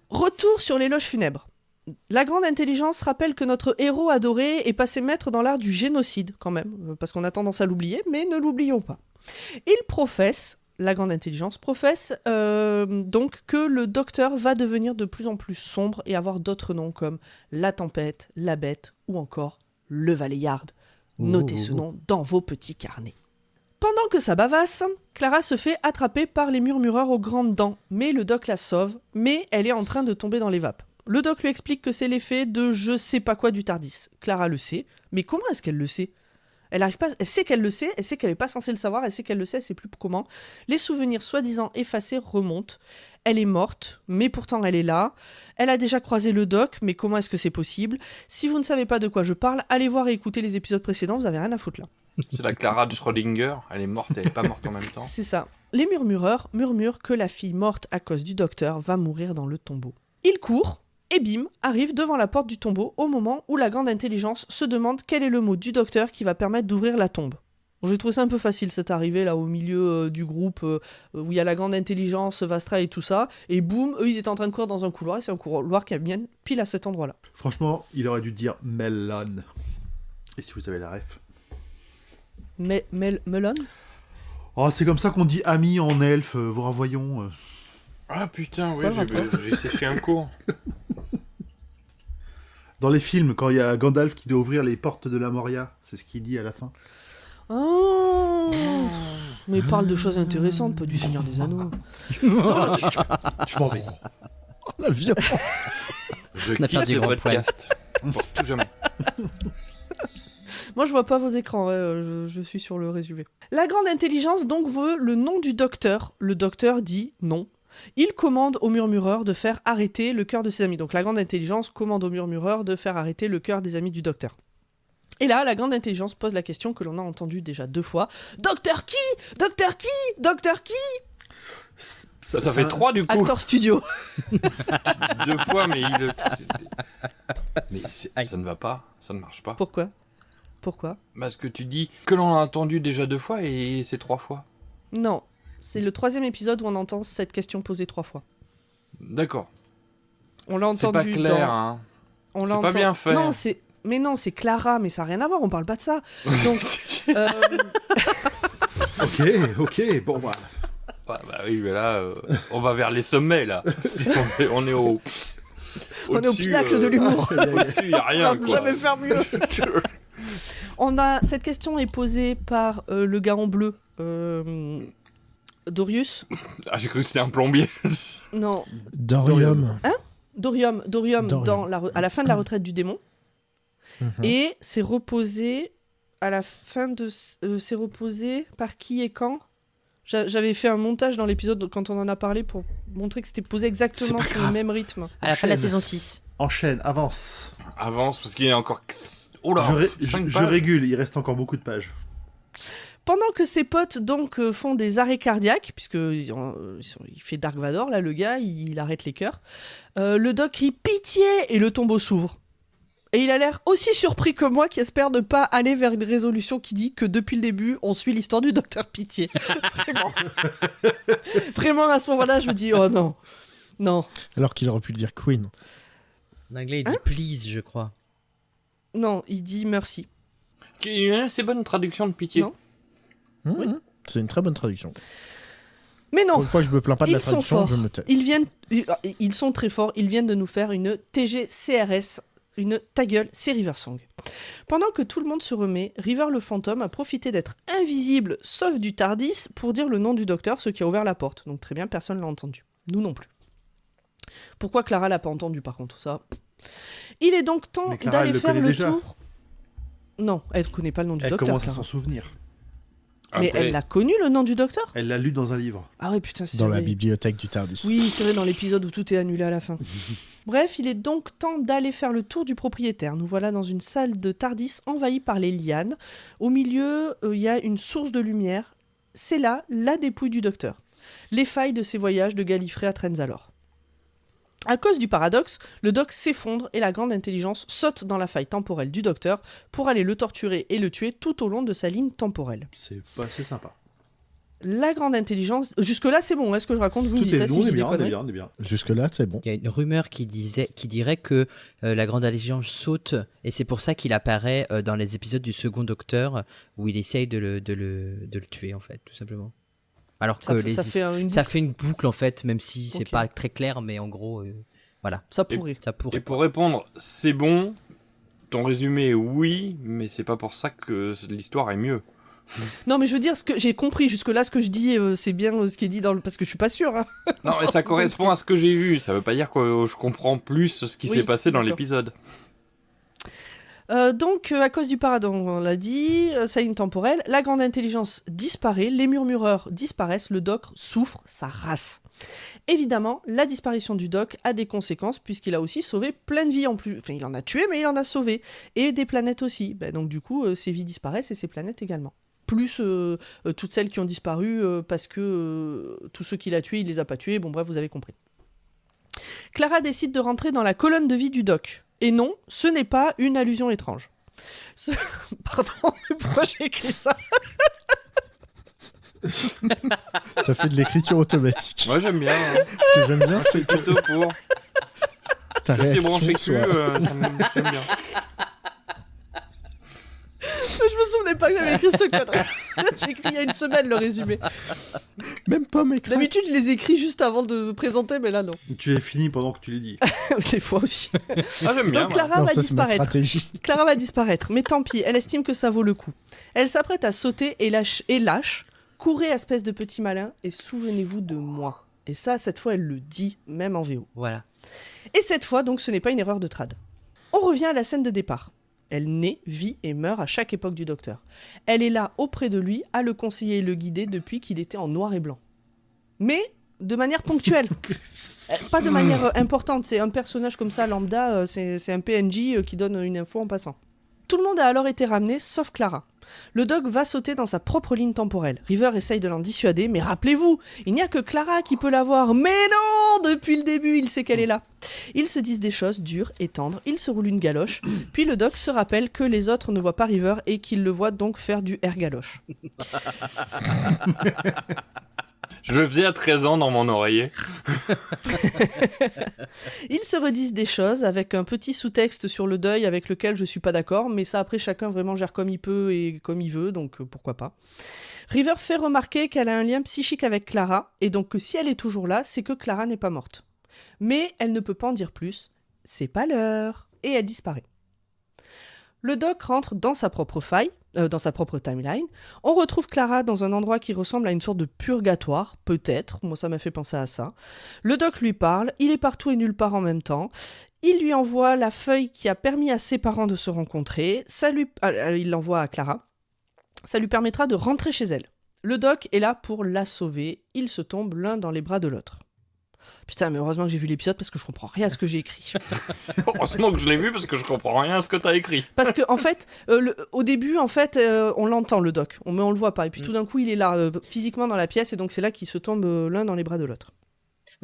Retour sur l'éloge funèbre. La grande intelligence rappelle que notre héros adoré est passé maître dans l'art du génocide, quand même, parce qu'on a tendance à l'oublier, mais ne l'oublions pas. Il professe, la grande intelligence professe, donc que le docteur va devenir de plus en plus sombre et avoir d'autres noms comme la tempête, la bête ou encore le Valeyard. Notez ce nom dans vos petits carnets. Pendant que ça bavasse, Clara se fait attraper par les murmureurs aux grandes dents, mais le doc la sauve, mais elle est en train de tomber dans les vapes. Le doc lui explique que c'est l'effet de je sais pas quoi du TARDIS. Clara le sait, mais comment est-ce qu'elle le sait ? Elle sait qu'elle le sait, elle sait qu'elle n'est pas censée le savoir, elle sait qu'elle le sait, elle sait plus comment. Les souvenirs soi-disant effacés remontent. Elle est morte, mais pourtant elle est là. Elle a déjà croisé le doc, mais comment est-ce que c'est possible ? Si vous ne savez pas de quoi je parle, allez voir et écouter les épisodes précédents, vous avez rien à foutre là. C'est la Clara de Schrödinger, elle est morte, elle est pas morte en même temps. C'est ça. Les murmureurs murmurent que la fille morte à cause du docteur va mourir dans le tombeau. Ils courent, et bim, arrive devant la porte du tombeau au moment où la grande intelligence se demande quel est le mot du docteur qui va permettre d'ouvrir la tombe. Bon, j'ai trouvé ça un peu facile cette arrivée là au milieu du groupe où il y a la grande intelligence, Vastra et tout ça, et boum, eux ils étaient en train de courir dans un couloir, et c'est un couloir qui vient pile à cet endroit-là. Franchement, il aurait dû dire melon. Et si vous avez la ref. Melon ? Oh, c'est comme ça qu'on dit ami en elfe, vous revoyons. Ah putain, oui, j'ai séché un cours. Dans les films, quand il y a Gandalf qui doit ouvrir les portes de la Moria, c'est ce qu'il dit à la fin. Oh mais parle de choses intéressantes, pas du Seigneur des Anneaux. Je m'en vais. Oh, la violence. Je quitte ce podcast. Pour tout jamais. Moi, je vois pas vos écrans, je suis sur le résumé. La grande intelligence donc veut le nom du docteur. Le docteur dit non. Il commande aux murmureurs de faire arrêter le cœur de ses amis. Donc la grande intelligence commande aux murmureurs de faire arrêter le cœur des amis du docteur. Et là, la grande intelligence pose la question que l'on a entendue déjà 2 fois. Docteur qui ? Docteur qui ? Docteur qui ? Ça fait 3 du coup. Actor Studio. 2 fois, mais ça ne va pas, ça ne marche pas. Pourquoi ? Parce que tu dis que l'on a entendu déjà 2 fois et c'est 3 fois. Non, c'est le 3e épisode où on entend cette question posée 3 fois. D'accord. On l'a entendu. C'est pas clair, hein. C'est pas bien fait. Non, c'est Clara, mais ça n'a rien à voir, on parle pas de ça. Donc, Ok, bon bah. Bah oui, mais là, on va vers les sommets, là. On est au... On est au pinacle de l'humour. Au-dessus, il n'y a rien, on ne peut quoi. jamais faire mieux. Cette question est posée par le gars en bleu, Dorius. Ah, j'ai cru que c'était un plombier. Non. Dorium. Hein ? Dorium. À la fin de la retraite du démon. Et c'est reposé à la fin de... c'est reposé par qui et quand ? J'avais fait un montage dans l'épisode quand on en a parlé pour montrer que c'était posé exactement sur le même rythme. À la fin de la saison 6. Enchaîne, avance. Avance, parce qu'il y a encore... Oh là, je régule, il reste encore beaucoup de pages. Pendant que ses potes donc font des arrêts cardiaques, puisque il fait Dark Vador, là le gars, il arrête les cœurs, le doc crie « Pitié !» et le tombeau s'ouvre. Et il a l'air aussi surpris que moi qui espère ne pas aller vers une résolution qui dit que depuis le début, on suit l'histoire du docteur Pitié. Vraiment. Vraiment, à ce moment-là, je me dis « Oh non, non. » Alors qu'il aurait pu le dire Queen. En anglais, il dit « please », je crois. Non, il dit « merci ». Qui est une assez bonne traduction de pitié. Non. Oui. C'est une très bonne traduction. Mais non. Pour une fois, je me plains pas de la Ils sont traduction, forts. je me tais. Ils sont très forts. Ils viennent de nous faire une TGCRS, une ta gueule, c'est River Song. Pendant que tout le monde se remet, River le fantôme a profité d'être invisible, sauf du Tardis, pour dire le nom du docteur, ce qui a ouvert la porte. Donc très bien, personne l'a entendu. Nous non plus. Pourquoi Clara l'a pas entendu par contre, ça? Il est donc temps Mais Clara, d'aller elle le faire connaît le déjà. tour. Non, elle ne connaît pas le nom du Elle docteur. commence à Clara. s'en souvenir. Mais Après, elle l'a connu le nom du docteur? Elle l'a lu dans un livre. Ah ouais, putain, c'est Dans vrai. la bibliothèque du Tardis. Oui, c'est vrai, dans l'épisode où tout est annulé à la fin. Bref, il est donc temps d'aller faire le tour du propriétaire. Nous voilà dans une salle de Tardis envahie par les lianes. Au milieu, il y a une source de lumière. C'est là la dépouille du docteur. Les failles de ses voyages de Gallifrey à Trenzalore. À cause du paradoxe, le doc s'effondre et la grande intelligence saute dans la faille temporelle du docteur pour aller le torturer et le tuer tout au long de sa ligne temporelle. C'est pas assez sympa. La grande intelligence... Jusque-là, c'est bon, est-ce que je raconte? Vous me Tout dites, est hein, si bon, je on est dis des bien, on est conneries. bien, on est bien. Jusque-là, c'est bon. Il y a une rumeur qui dirait que la grande intelligence saute et c'est pour ça qu'il apparaît dans les épisodes du second Docteur où il essaye de le tuer en fait, tout simplement. Alors que ça fait une boucle en fait, même si c'est Ok. pas très clair, mais en gros, voilà. Ça pourrait. Ça pourrait. Et pour répondre, c'est bon. Ton résumé, oui, mais c'est pas pour ça que l'histoire est mieux. Non, mais je veux dire, ce que j'ai compris jusque-là, ce que je dis, c'est bien ce qui est dit dans le... Parce que je suis pas sûre. Hein. Non, mais ça correspond à ce que j'ai vu. Ça veut pas dire que je comprends plus ce qui Oui, s'est passé dans d'accord. l'épisode. Donc, à cause du paradoxe, on l'a dit, sa ligne temporelle, la grande intelligence disparaît, les murmureurs disparaissent, le doc souffre sa race. Évidemment, la disparition du doc a des conséquences, puisqu'il a aussi sauvé plein de vies en plus. Enfin, il en a tué, mais il en a sauvé. Et des planètes aussi. Donc, du coup, ses vies disparaissent et ses planètes également. Plus toutes celles qui ont disparu parce que tous ceux qu'il a tués, il les a pas tués. Bon, bref, vous avez compris. Clara décide de rentrer dans la colonne de vie du doc. Et non, ce n'est pas une allusion étrange. Pardon, mais pourquoi j'ai écrit ça? T'as fait de l'écriture automatique. Moi, j'aime bien. Hein. Ce que j'aime bien, c'est que Plutôt pour. ta Je suis réaction branché dessus, soit... j'aime bien. Je me souvenais pas que j'avais écrit cette connerie. J'ai écrit il y a une semaine le résumé. Même pas mes cracks. D'habitude, je les écris juste avant de présenter, mais là, non. Tu l'as fini pendant que tu l'as dit. Des fois aussi. Ah, j'aime bien. Donc moi. Clara Non, va ça, c'est ma disparaître. stratégie. Clara va disparaître, mais tant pis, elle estime que ça vaut le coup. Elle s'apprête à sauter et lâche. Courez, espèce de petit malin, et souvenez-vous de moi. Et ça, cette fois, elle le dit, même en VO. Voilà. Et cette fois, donc, ce n'est pas une erreur de trad. On revient à la scène de départ. Elle naît, vit et meurt à chaque époque du docteur. Elle est là, auprès de lui, à le conseiller et le guider depuis qu'il était en noir et blanc. Mais de manière ponctuelle. Pas de manière importante. C'est un personnage comme ça, lambda, c'est un PNJ qui donne une info en passant. Tout le monde a alors été ramené, sauf Clara. Le doc va sauter dans sa propre ligne temporelle. River essaye de l'en dissuader, mais rappelez-vous, il n'y a que Clara qui peut la voir. Mais non, depuis le début, il sait qu'elle est là. Ils se disent des choses dures et tendres, ils se roulent une galoche, puis le doc se rappelle que les autres ne voient pas River et qu'il le voit donc faire du air galoche. Je le faisais à 13 ans dans mon oreiller. Ils se redisent des choses avec un petit sous-texte sur le deuil avec lequel je suis pas d'accord, mais ça après chacun vraiment gère comme il peut et comme il veut, donc pourquoi pas. River fait remarquer qu'elle a un lien psychique avec Clara, et donc que si elle est toujours là, c'est que Clara n'est pas morte. Mais elle ne peut pas en dire plus, c'est pas l'heure, et elle disparaît. Le doc rentre dans sa propre faille, dans sa propre timeline. On retrouve Clara dans un endroit qui ressemble à une sorte de purgatoire, peut-être. Moi, ça m'a fait penser à ça. Le doc lui parle, il est partout et nulle part en même temps. Il lui envoie la feuille qui a permis à ses parents de se rencontrer. Il l'envoie à Clara. Ça lui permettra de rentrer chez elle. Le doc est là pour la sauver. Ils se tombent l'un dans les bras de l'autre. Putain, mais heureusement que j'ai vu l'épisode parce que je comprends rien à ce que j'ai écrit. Heureusement que je l'ai vu parce que je comprends rien à ce que t'as écrit. Parce que en fait, au début, en fait, on l'entend le doc, mais on le voit pas. Et puis tout d'un coup, il est là, physiquement dans la pièce, et donc c'est là qu'ils se tombent l'un dans les bras de l'autre.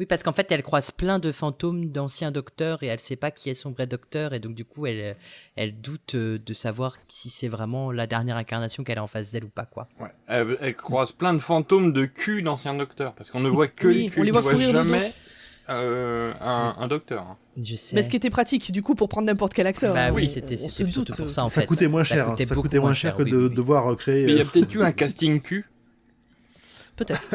Oui, parce qu'en fait, elle croise plein de fantômes d'anciens docteurs et elle sait pas qui est son vrai docteur. Et donc, du coup, elle doute de savoir si c'est vraiment la dernière incarnation qu'elle a en face d'elle ou pas, quoi. Ouais. Elle croise plein de fantômes de cul d'anciens docteurs parce qu'on ne voit que Oui, les culs. on les voit tu vois courir de jamais un docteur. Je sais. Mais ce qui était pratique, du coup, pour prendre n'importe quel acteur. Bah hein, oui, on c'était se surtout doute. pour ça en Ça fait. coûtait moins cher. coûtait Ça beaucoup coûtait moins cher que oui, de oui, oui. devoir créer. Mais il y a peut-être eu un casting cul. Peut-être.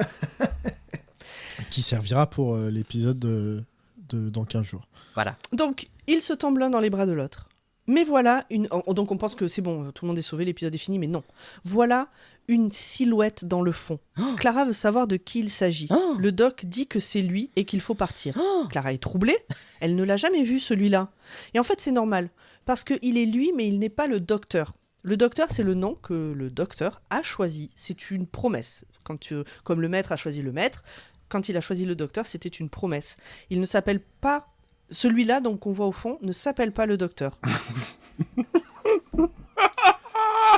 Qui servira pour l'épisode dans 15 jours. Voilà. Donc, ils se tombent l'un dans les bras de l'autre. Mais voilà donc on pense que c'est bon, tout le monde est sauvé, l'épisode est fini, mais non. Voilà une silhouette dans le fond. Clara veut savoir de qui il s'agit. Le doc dit que c'est lui et qu'il faut partir. Clara est troublée, elle ne l'a jamais vu celui-là. Et en fait c'est normal, parce qu'il est lui, mais il n'est pas le docteur. Le docteur, c'est le nom que le docteur a choisi. C'est une promesse. Comme le maître a choisi le maître, quand il a choisi le docteur, c'était une promesse. Il ne s'appelle pas... Celui-là, donc, qu'on voit au fond, ne s'appelle pas le docteur.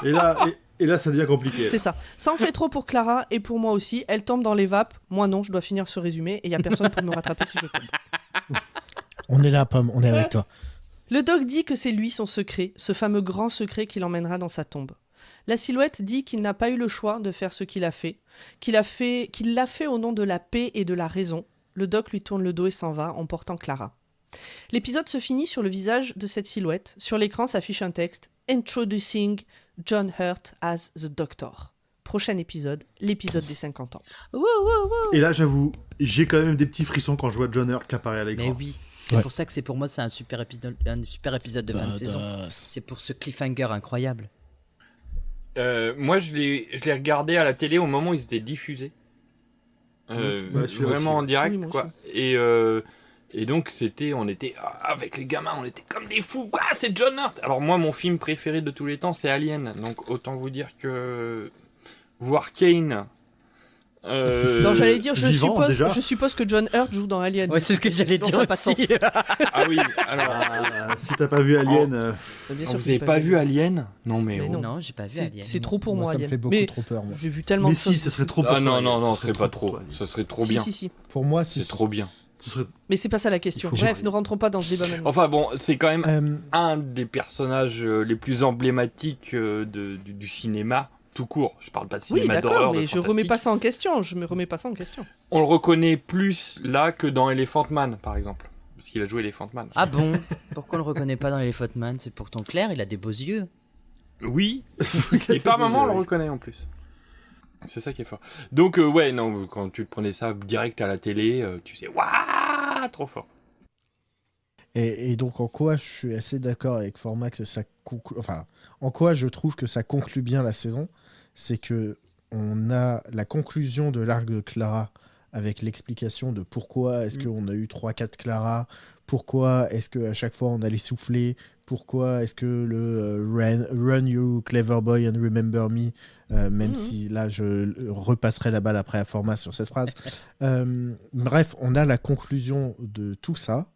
Et là, ça devient compliqué. C'est ça. Ça en fait trop pour Clara et pour moi aussi. Elle tombe dans les vapes. Moi non, je dois finir ce résumé et il n'y a personne pour me rattraper si je tombe. On est là, Pomme, on est avec toi. Le doc dit que c'est lui son secret, ce fameux grand secret qui l'emmènera dans sa tombe. La silhouette dit qu'il n'a pas eu le choix de faire ce qu'il a fait, qu'il l'a fait au nom de la paix et de la raison. Le doc lui tourne le dos et s'en va, emportant Clara. L'épisode se finit sur le visage de cette silhouette. Sur l'écran s'affiche un texte « Introducing John Hurt as the Doctor ». Prochain épisode, l'épisode des 50 ans. Et là, j'avoue, j'ai quand même des petits frissons quand je vois John Hurt qui apparaît à l'écran. Mais oui. C'est pour ça que pour moi c'est un super épisode de fin de saison. C'est pour ce cliffhanger incroyable. Moi, je l'ai regardé à la télé au moment où ils étaient diffusés. Vraiment en direct, oui, quoi. Et donc, on était avec les gamins, on était comme des fous. Ah, c'est John Hurt. Alors moi, mon film préféré de tous les temps, c'est Alien. Donc autant vous dire que voir Kane. Non, j'allais dire, je vivant, suppose que John Hurt joue dans Alien. Ouais, c'est ce que j'allais Sinon, dire ça n'a pas de aussi. sens. Ah oui. Alors, Si t'as pas vu Alien, Bien sûr vous que avez j'ai pas vu Alien? Non, mais Mais oh. non. j'ai pas vu C'est Alien. c'est trop pour moi, Ça me Alien. fait beaucoup Mais trop peur, moi. j'ai vu tellement mais de choses. si, ça serait trop pour Ah non, toi, non, Alien. non, Ce ce serait pas pour trop. toi. Ça serait trop Si, bien. si. Pour moi, C'est trop bien. Ce serait... Mais c'est pas ça la question. Il faut Bref, jouer. ne rentrons pas dans ce débat maintenant. Enfin bon, c'est quand même Euh, un des personnages les plus emblématiques du cinéma tout court. Je parle pas de Oui, cinéma d'accord, d'horreur, mais de je remets fantastique. pas ça en question. Je me remets pas ça en question. On le reconnaît plus là que dans Elephant Man, par exemple. Parce qu'il a joué Elephant Man. Ah bon? Pourquoi on le reconnaît pas dans les Man? C'est pourtant clair, il a des beaux yeux. Oui, et par moment on le reconnaît en plus. C'est ça qui est fort. Donc ouais, non, quand tu prenais ça direct à la télé, tu sais, waouh, trop fort. Et donc, en quoi je suis assez d'accord avec Formax, en quoi je trouve que ça conclut bien la saison, c'est que on a la conclusion de l'arc de Clara avec l'explication de pourquoi est-ce qu'on a eu 3-4 Clara, pourquoi est-ce qu'à chaque fois on allait souffler, pourquoi est-ce que le Run You Clever Boy and Remember Me, même si là je repasserai la balle après à Format sur cette phrase. Bref, on a la conclusion de tout ça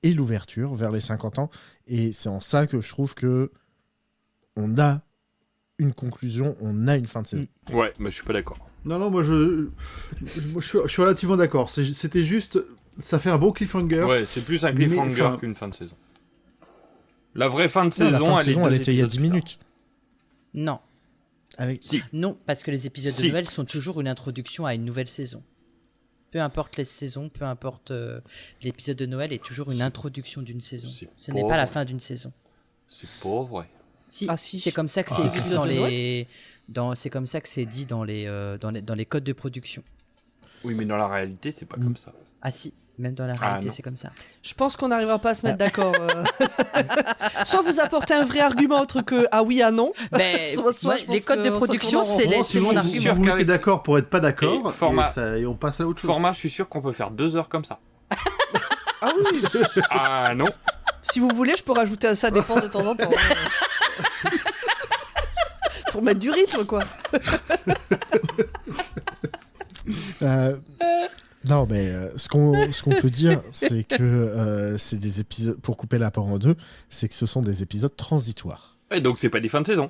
et l'ouverture vers les 50 ans, et c'est en ça que je trouve que on a une conclusion, on a une fin de saison. Ouais, mais je suis pas d'accord. Non, moi je suis relativement d'accord. C'était juste, ça fait un bon cliffhanger. Ouais, c'est plus un cliffhanger qu'une fin de saison. La vraie fin de saison, la fin de saison, elle est était il y a 10 minutes. Non. Si. Non, parce que les épisodes de Noël sont toujours une introduction à une nouvelle saison. Peu importe les saisons, peu importe l'épisode de Noël est toujours une introduction d'une saison. Ce n'est pas la fin d'une saison. C'est pas vrai. Si, Ah, si. c'est comme ça que c'est écrit Épisode dans de les c'est comme ça que c'est dit dans les codes de production. Oui, mais dans la réalité, c'est pas comme ça. Ah si, même dans la réalité, non. c'est comme ça. Je pense qu'on n'arrivera pas à se mettre d'accord. Soit vous apportez un vrai argument autre que ah oui, ah non. Mais Soit je moi, pense les codes de qu'on production, s'en c'est tourne en rond. c'est mon Sinon, argument. vous mettez d'accord pour être pas d'accord, Et et on passe à autre chose. Format, je suis sûr qu'on peut faire 2 heures comme ça. Ah oui. Ah non. Si vous voulez, je peux rajouter à ça dépend de temps en temps. Pour mettre du rythme, quoi. Non, mais ce qu'on peut dire, c'est que c'est des épisodes, pour couper la part en deux, c'est que ce sont des épisodes transitoires. Et donc c'est pas des fins de saison.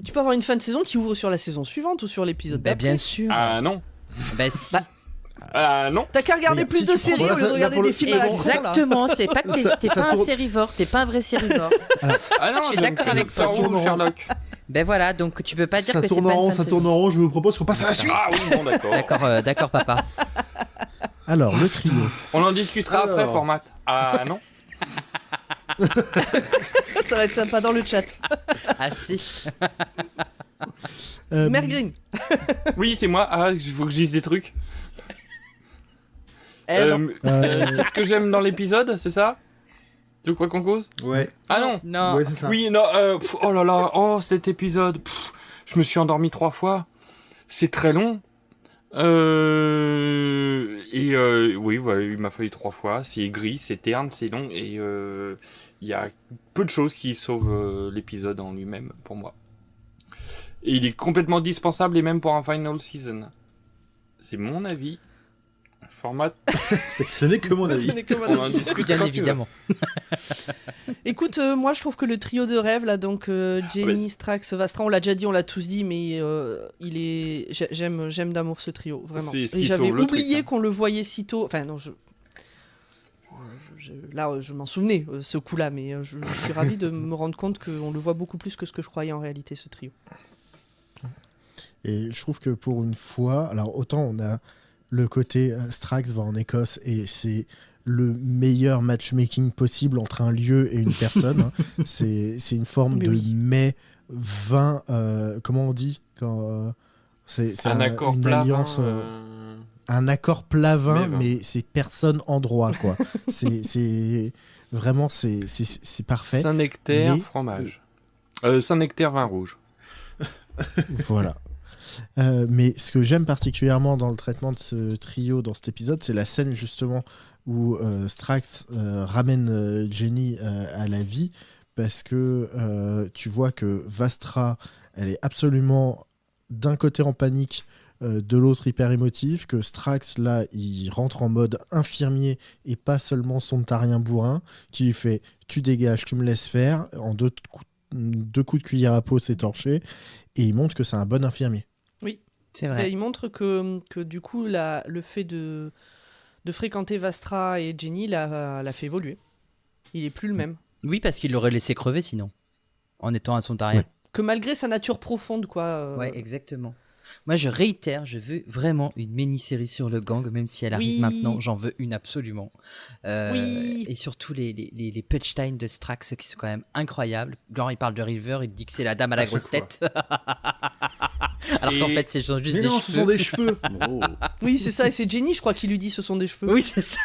Tu peux avoir une fin de saison qui ouvre sur la saison suivante ou sur l'épisode Bah, d'après. bien sûr. Ah non. Bah si. Ah non. T'as qu'à regarder Regarde, plus si de tu séries prends- au lieu de là, regarder pour des le- films à la con, là. Exactement, c'est pas que t'es ça pas un tourne- sérivore, t'es pas un vrai sérivore. Ah non, Je suis j'aime d'accord avec Doctor toi. Who ou Sherlock. Ben voilà, donc tu peux pas dire Ça que c'est tourne pas en une rond, fin ça de tourne saison. en rond, je vous propose qu'on passe à la suite. Ah oui, bon d'accord. D'accord, d'accord papa. Alors, le trio. On en discutera après, Alors. format. Ah non. Ça va être sympa dans le chat. Ah si. Mère Green. Oui, c'est moi. Ah, il faut que je dise des trucs. Non. Qu'est-ce que j'aime dans l'épisode, c'est ça? De quoi qu'on cause? Ouais. Ah non. Non. Ouais, c'est ça. Oui, non. Oh là là. Oh, cet épisode. Je me suis endormi 3 fois. C'est très long. Oui, voilà, il m'a fallu 3 fois. C'est gris, c'est terne, c'est long. Et il y a peu de choses qui sauvent l'épisode en lui-même, pour moi. Et il est complètement dispensable, et même pour un final season. C'est mon avis. Format. Ce n'est que mon avis. Ce n'est que mon On en avis. discute Bien quand tu veux. évidemment. Écoute, moi je trouve que le trio de rêve là, donc Jenny, Strax, Vastra, on l'a déjà dit, on l'a tous dit, mais j'aime d'amour ce trio, vraiment. C'est ce Et qui j'avais sauve le truc, oublié hein. qu'on le voyait si tôt. Enfin non, là je m'en souvenais ce coup-là, mais je suis ravi de me rendre compte qu'on le voit beaucoup plus que ce que je croyais en réalité, ce trio. Et je trouve que pour une fois, alors autant on a le côté Strax va en Écosse et c'est le meilleur matchmaking possible entre un lieu et une personne. Hein. C'est une forme Mais de oui. mai 20... comment on dit quand c'est Un accord une plat. alliance, un accord plat vin, Mais mais c'est personne endroit, quoi. c'est vraiment, c'est parfait. Saint-Nectaire, Mais- fromage. Saint-Nectaire, vin rouge. Voilà. Mais ce que j'aime particulièrement dans le traitement de ce trio dans cet épisode, c'est la scène justement où Strax ramène Jenny à la vie, parce que tu vois que Vastra, elle est absolument d'un côté en panique, de l'autre hyper émotive, que Strax là il rentre en mode infirmier et pas seulement son tarien bourrin, qui lui fait tu dégages, tu me laisses faire, en deux coups de cuillère à peau c'est torché, et il montre que c'est un bon infirmier. C'est Et vrai. il montre que du coup le fait de fréquenter Vastra et Jenny l'a fait évoluer. Il est plus le même. Oui, parce qu'il l'aurait laissé crever sinon, en étant à son tarien. Ouais. Que malgré sa nature profonde, quoi. Ouais, exactement. Moi, je réitère, je veux vraiment une mini-série sur le gang, même si elle arrive Oui. maintenant, j'en veux une absolument. Oui. Et surtout les punchlines de Strax qui sont quand même incroyables. Quand il parle de River, il dit que c'est la dame à la À chaque grosse tête. Alors Et- qu'en fait, c'est juste Mais des non, cheveux. ce sont des cheveux. Oh. Oui, c'est ça, et c'est Jenny, je crois, qui lui dit ce sont des cheveux. Oui, c'est ça.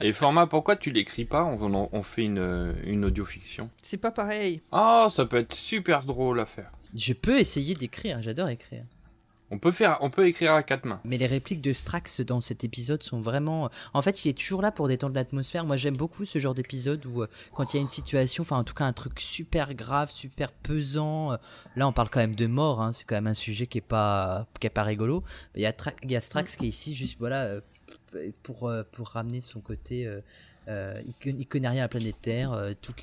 Et format, pourquoi tu l'écris pas? On fait une audiofiction. C'est pas pareil. Ah, ça peut être super drôle à faire. Je peux essayer d'écrire, j'adore écrire. On peut écrire à 4 mains. Mais les répliques de Strax dans cet épisode sont vraiment... En fait, il est toujours là pour détendre l'atmosphère. Moi, j'aime beaucoup ce genre d'épisode où, quand il y a une situation, enfin, en tout cas, un truc super grave, super pesant... là, on parle quand même de mort, hein, c'est quand même un sujet qui est pas rigolo. Il y a Strax qui est ici, juste, voilà, pour ramener son côté... il connaît rien à la planète Terre, tous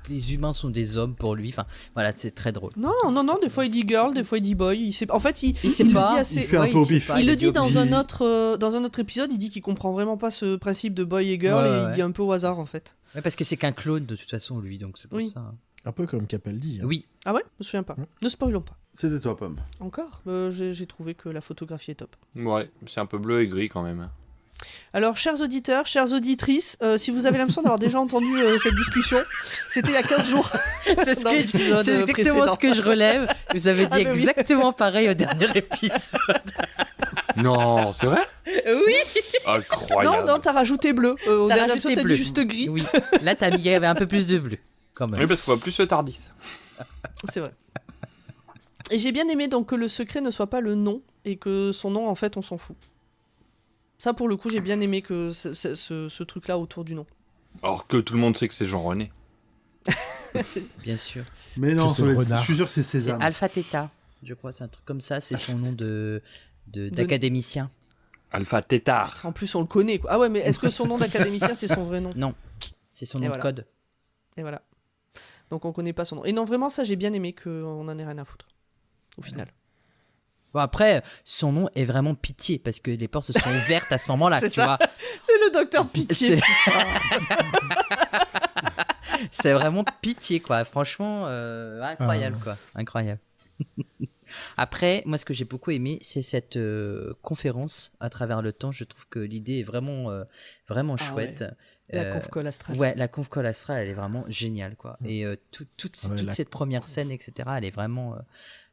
les humains sont des hommes pour lui, enfin, voilà, c'est très drôle. Non, des fois il dit girl, des fois il dit boy. En fait, il sait le pas, dit assez... il fait un peu au pif. Il le dit dans un autre épisode, il dit qu'il comprend vraiment pas ce principe de boy et girl, Ouais, et ouais. il dit un peu au hasard en fait. Ouais, parce que c'est qu'un clone de toute façon, lui, donc c'est pour Oui. ça. hein. Un peu comme Capaldi. Hein. Oui. Ah ouais? Je me souviens pas. Ne spoilons pas. C'était toi, Pomme. Encore? J'ai trouvé que la photographie est top. Ouais, c'est un peu bleu et gris quand même. Alors, chers auditeurs, chères auditrices, si vous avez l'impression d'avoir déjà entendu cette discussion, c'était il y a 15 jours. C'est Dans l'épisode exactement précédent. ce que je relève. Vous avez dit Ah, mais oui. exactement pareil au dernier épisode. Non, c'est vrai? Oui. Incroyable. Non, t'as rajouté bleu. Au T'as dernier rajouté épisode, t'as bleu. dit juste gris. Oui. Là, il y avait un peu plus de bleu, quand même. Oui, parce qu'on voit plus le Tardis. C'est vrai. Et j'ai bien aimé donc que le secret ne soit pas le nom et que son nom, en fait, on s'en fout. Ça, pour le coup, j'ai bien aimé que ce truc-là autour du nom. Alors que tout le monde sait que c'est Jean-René. Bien sûr. Mais non, c'est ça va être- renard. je suis sûr que c'est C'est Sésame. Alpha Theta, je crois, c'est un truc comme ça. C'est son nom d'académicien. Alpha Tétard. En plus, on le connaît, quoi. Ah ouais, mais est-ce que son nom d'académicien, c'est son vrai nom? Non, c'est son Et nom voilà. de code. Et voilà. Donc on connaît pas son nom. Et non, vraiment, ça, j'ai bien aimé qu'on en ait rien à foutre. Au final. Bon, après, son nom est vraiment Pitié, parce que les portes se sont ouvertes à ce moment-là, C'est tu ça. vois. C'est le docteur Pitié. C'est vraiment Pitié, quoi. Franchement, incroyable, quoi. Incroyable. Après, moi, ce que j'ai beaucoup aimé, c'est cette conférence à travers le temps. Je trouve que l'idée est vraiment chouette. Ouais. La conf call astrale. Ouais, la conf call astrale, elle est vraiment géniale, quoi. Et toute la cette première scène, etc., elle est vraiment,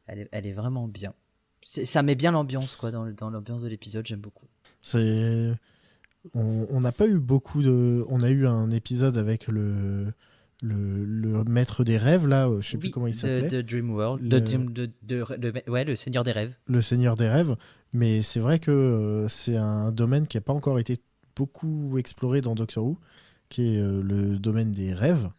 elle est vraiment bien. Ça met bien l'ambiance, quoi, dans l'ambiance de l'épisode. J'aime beaucoup. On n'a pas eu beaucoup de. On a eu un épisode avec le maître des rêves, là, je sais plus comment il s'appelait. De Dream World. Ouais, le Seigneur des rêves. Le Seigneur des rêves. Mais c'est vrai que c'est un domaine qui n'a pas encore été beaucoup exploré dans Doctor Who, qui est le domaine des rêves.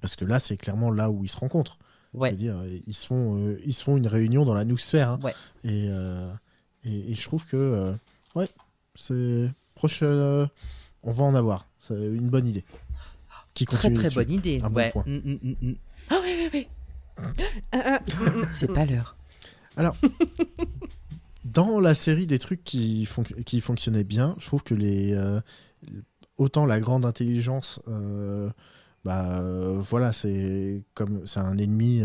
Parce que là, c'est clairement là où ils se rencontrent. Ouais. Je veux dire, ils se font une réunion dans la noosphère. Hein. Ouais. Et je trouve que c'est prochain. On va en avoir. C'est une bonne idée. Très bonne idée. Un ouais. bon point. Ah oui. C'est pas l'heure. Alors, dans la série des trucs qui fonctionnaient bien, je trouve que autant la grande intelligence, voilà, c'est un ennemi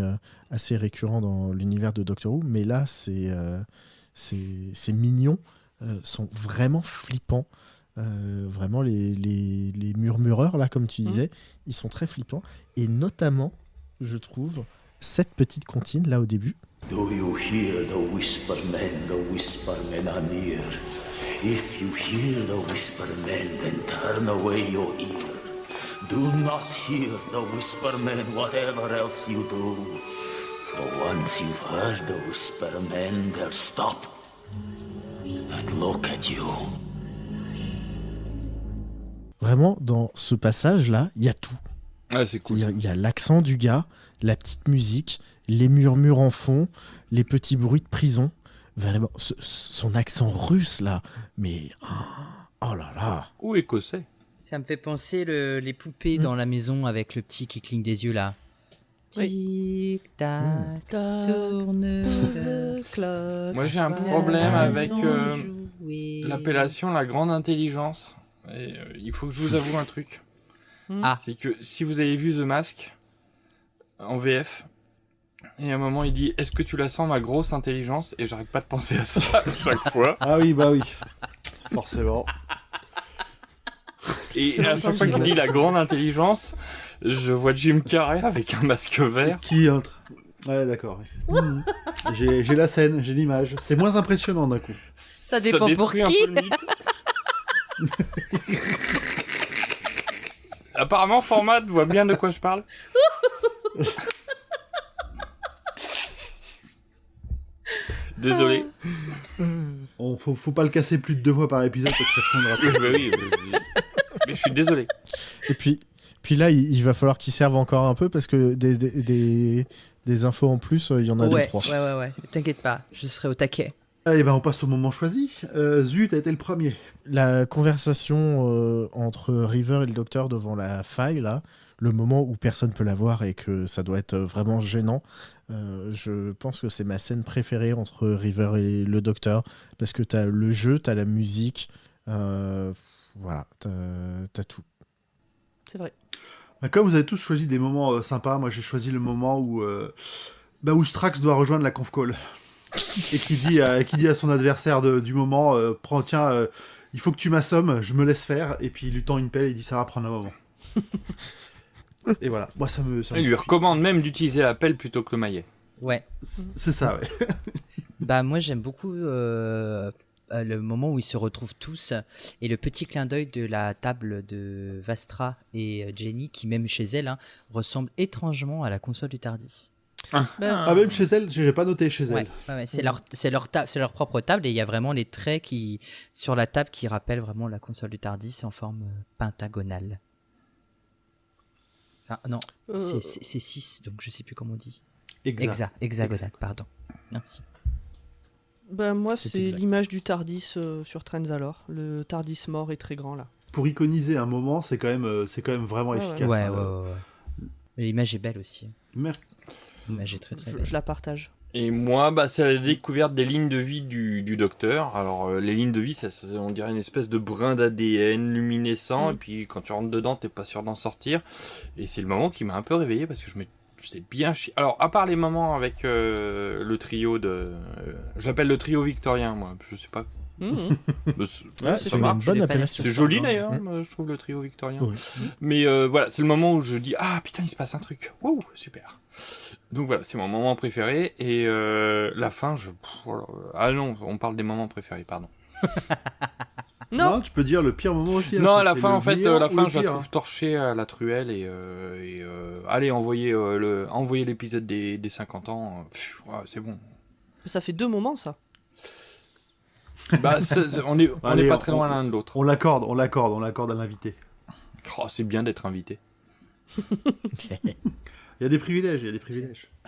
assez récurrent dans l'univers de Doctor Who, mais là, ces mignons sont vraiment flippants. Vraiment, les murmureurs, là, comme tu disais, ils sont très flippants. Et notamment, je trouve, cette petite comptine, là, au début. Do you hear the whisper men are near. If you hear the whisper men, then turn away your ear. Do not hear the whisper men, whatever else you do. For once you've heard the whisper men, they'll stop and look at you. Vraiment, dans ce passage-là, il y a tout. Ouais, c'est cool. Il y a l'accent du gars, la petite musique, les murmures en fond, les petits bruits de prison. Vraiment, son accent russe, là. Mais, oh là là. Ou écossais. Ça me fait penser les poupées dans la maison avec le petit qui cligne des yeux, là. Tic-tac, tourne le clock. Moi, j'ai un problème avec l'appellation la grande intelligence. Et, il faut que je vous avoue un truc. C'est que si vous avez vu The Mask en VF, et à un moment il dit est-ce que tu la sens ma grosse intelligence, et j'arrête pas de penser à ça à chaque fois. Ah oui, bah oui, forcément. Et à chaque fois qu'il dit la grande intelligence, je vois Jim Carrey avec un masque vert qui entre. Ouais, d'accord. J'ai la scène, j'ai l'image. C'est moins impressionnant d'un coup. Ça dépend pour qui. Un peu le mythe. Apparemment, Format voit bien de quoi je parle. Désolé. Faut pas le casser plus de 2 fois par épisode parce qu'il répondra oui, mais je suis désolé. Et puis là, il va falloir qu'il serve encore un peu parce que des infos en plus, il y en a 2-3. Ouais. T'inquiète pas, je serai au taquet. Allez, on passe au moment choisi. Zut a été le premier. La conversation entre River et le docteur devant la faille, là, le moment où personne peut la voir et que ça doit être vraiment gênant, je pense que c'est ma scène préférée entre River et le docteur, parce que t'as le jeu, t'as la musique, voilà, t'as tout. C'est vrai. Comme vous avez tous choisi des moments sympas, moi j'ai choisi le moment où Strax doit rejoindre la conf call. Et qui dit à son adversaire du moment, tiens, il faut que tu m'assommes, je me laisse faire, et puis il lui tend une pelle et il dit ça va prendre un moment. Et voilà, moi ça me il lui recommande même d'utiliser la pelle plutôt que le maillet. Ouais. C'est ça, ouais. Moi j'aime beaucoup le moment où ils se retrouvent tous et le petit clin d'œil de la table de Vastra et Jenny qui même chez elle ressemble étrangement à la console du TARDIS. Même chez elle, j'ai pas noté chez elle. Ouais, c'est leur propre table et il y a vraiment les traits sur la table qui rappellent vraiment la console du TARDIS en forme pentagonale. Enfin, non, c'est 6, donc je sais plus comment on dit. Hexagonale, pardon. Merci. Moi, c'est l'image du TARDIS sur Trenzalore. Le TARDIS mort est très grand là. Pour iconiser un moment, c'est quand même vraiment efficace. Ouais. L'image est belle aussi. Merci. L'image est très très belle. Je la partage. Et moi, c'est la découverte des lignes de vie du docteur. Alors, les lignes de vie, on dirait une espèce de brin d'ADN luminescent. Et puis, quand tu rentres dedans, t'es pas sûr d'en sortir. Et c'est le moment qui m'a un peu réveillé parce que c'est bien chiant. Alors, à part les moments avec le trio de... j'appelle le trio victorien, moi. Je sais pas. C'est une bonne appellation. C'est joli d'ailleurs, je trouve, le trio victorien. Oui. Mais voilà, c'est le moment où je dis ah putain, il se passe un truc. Wouh, super. Donc voilà, c'est mon moment préféré. Et la fin, ah non, on parle des moments préférés, pardon. Non, tu peux dire le pire moment aussi. Non, à la fin, en fait, je la trouve torchée à la truelle et allez, envoyer l'épisode des 50 ans, c'est bon. Ça fait 2 moments, ça. Bah, on est pas très loin l'un de l'autre. On l'accorde à l'invité. Oh, c'est bien d'être invité. Il y a des privilèges,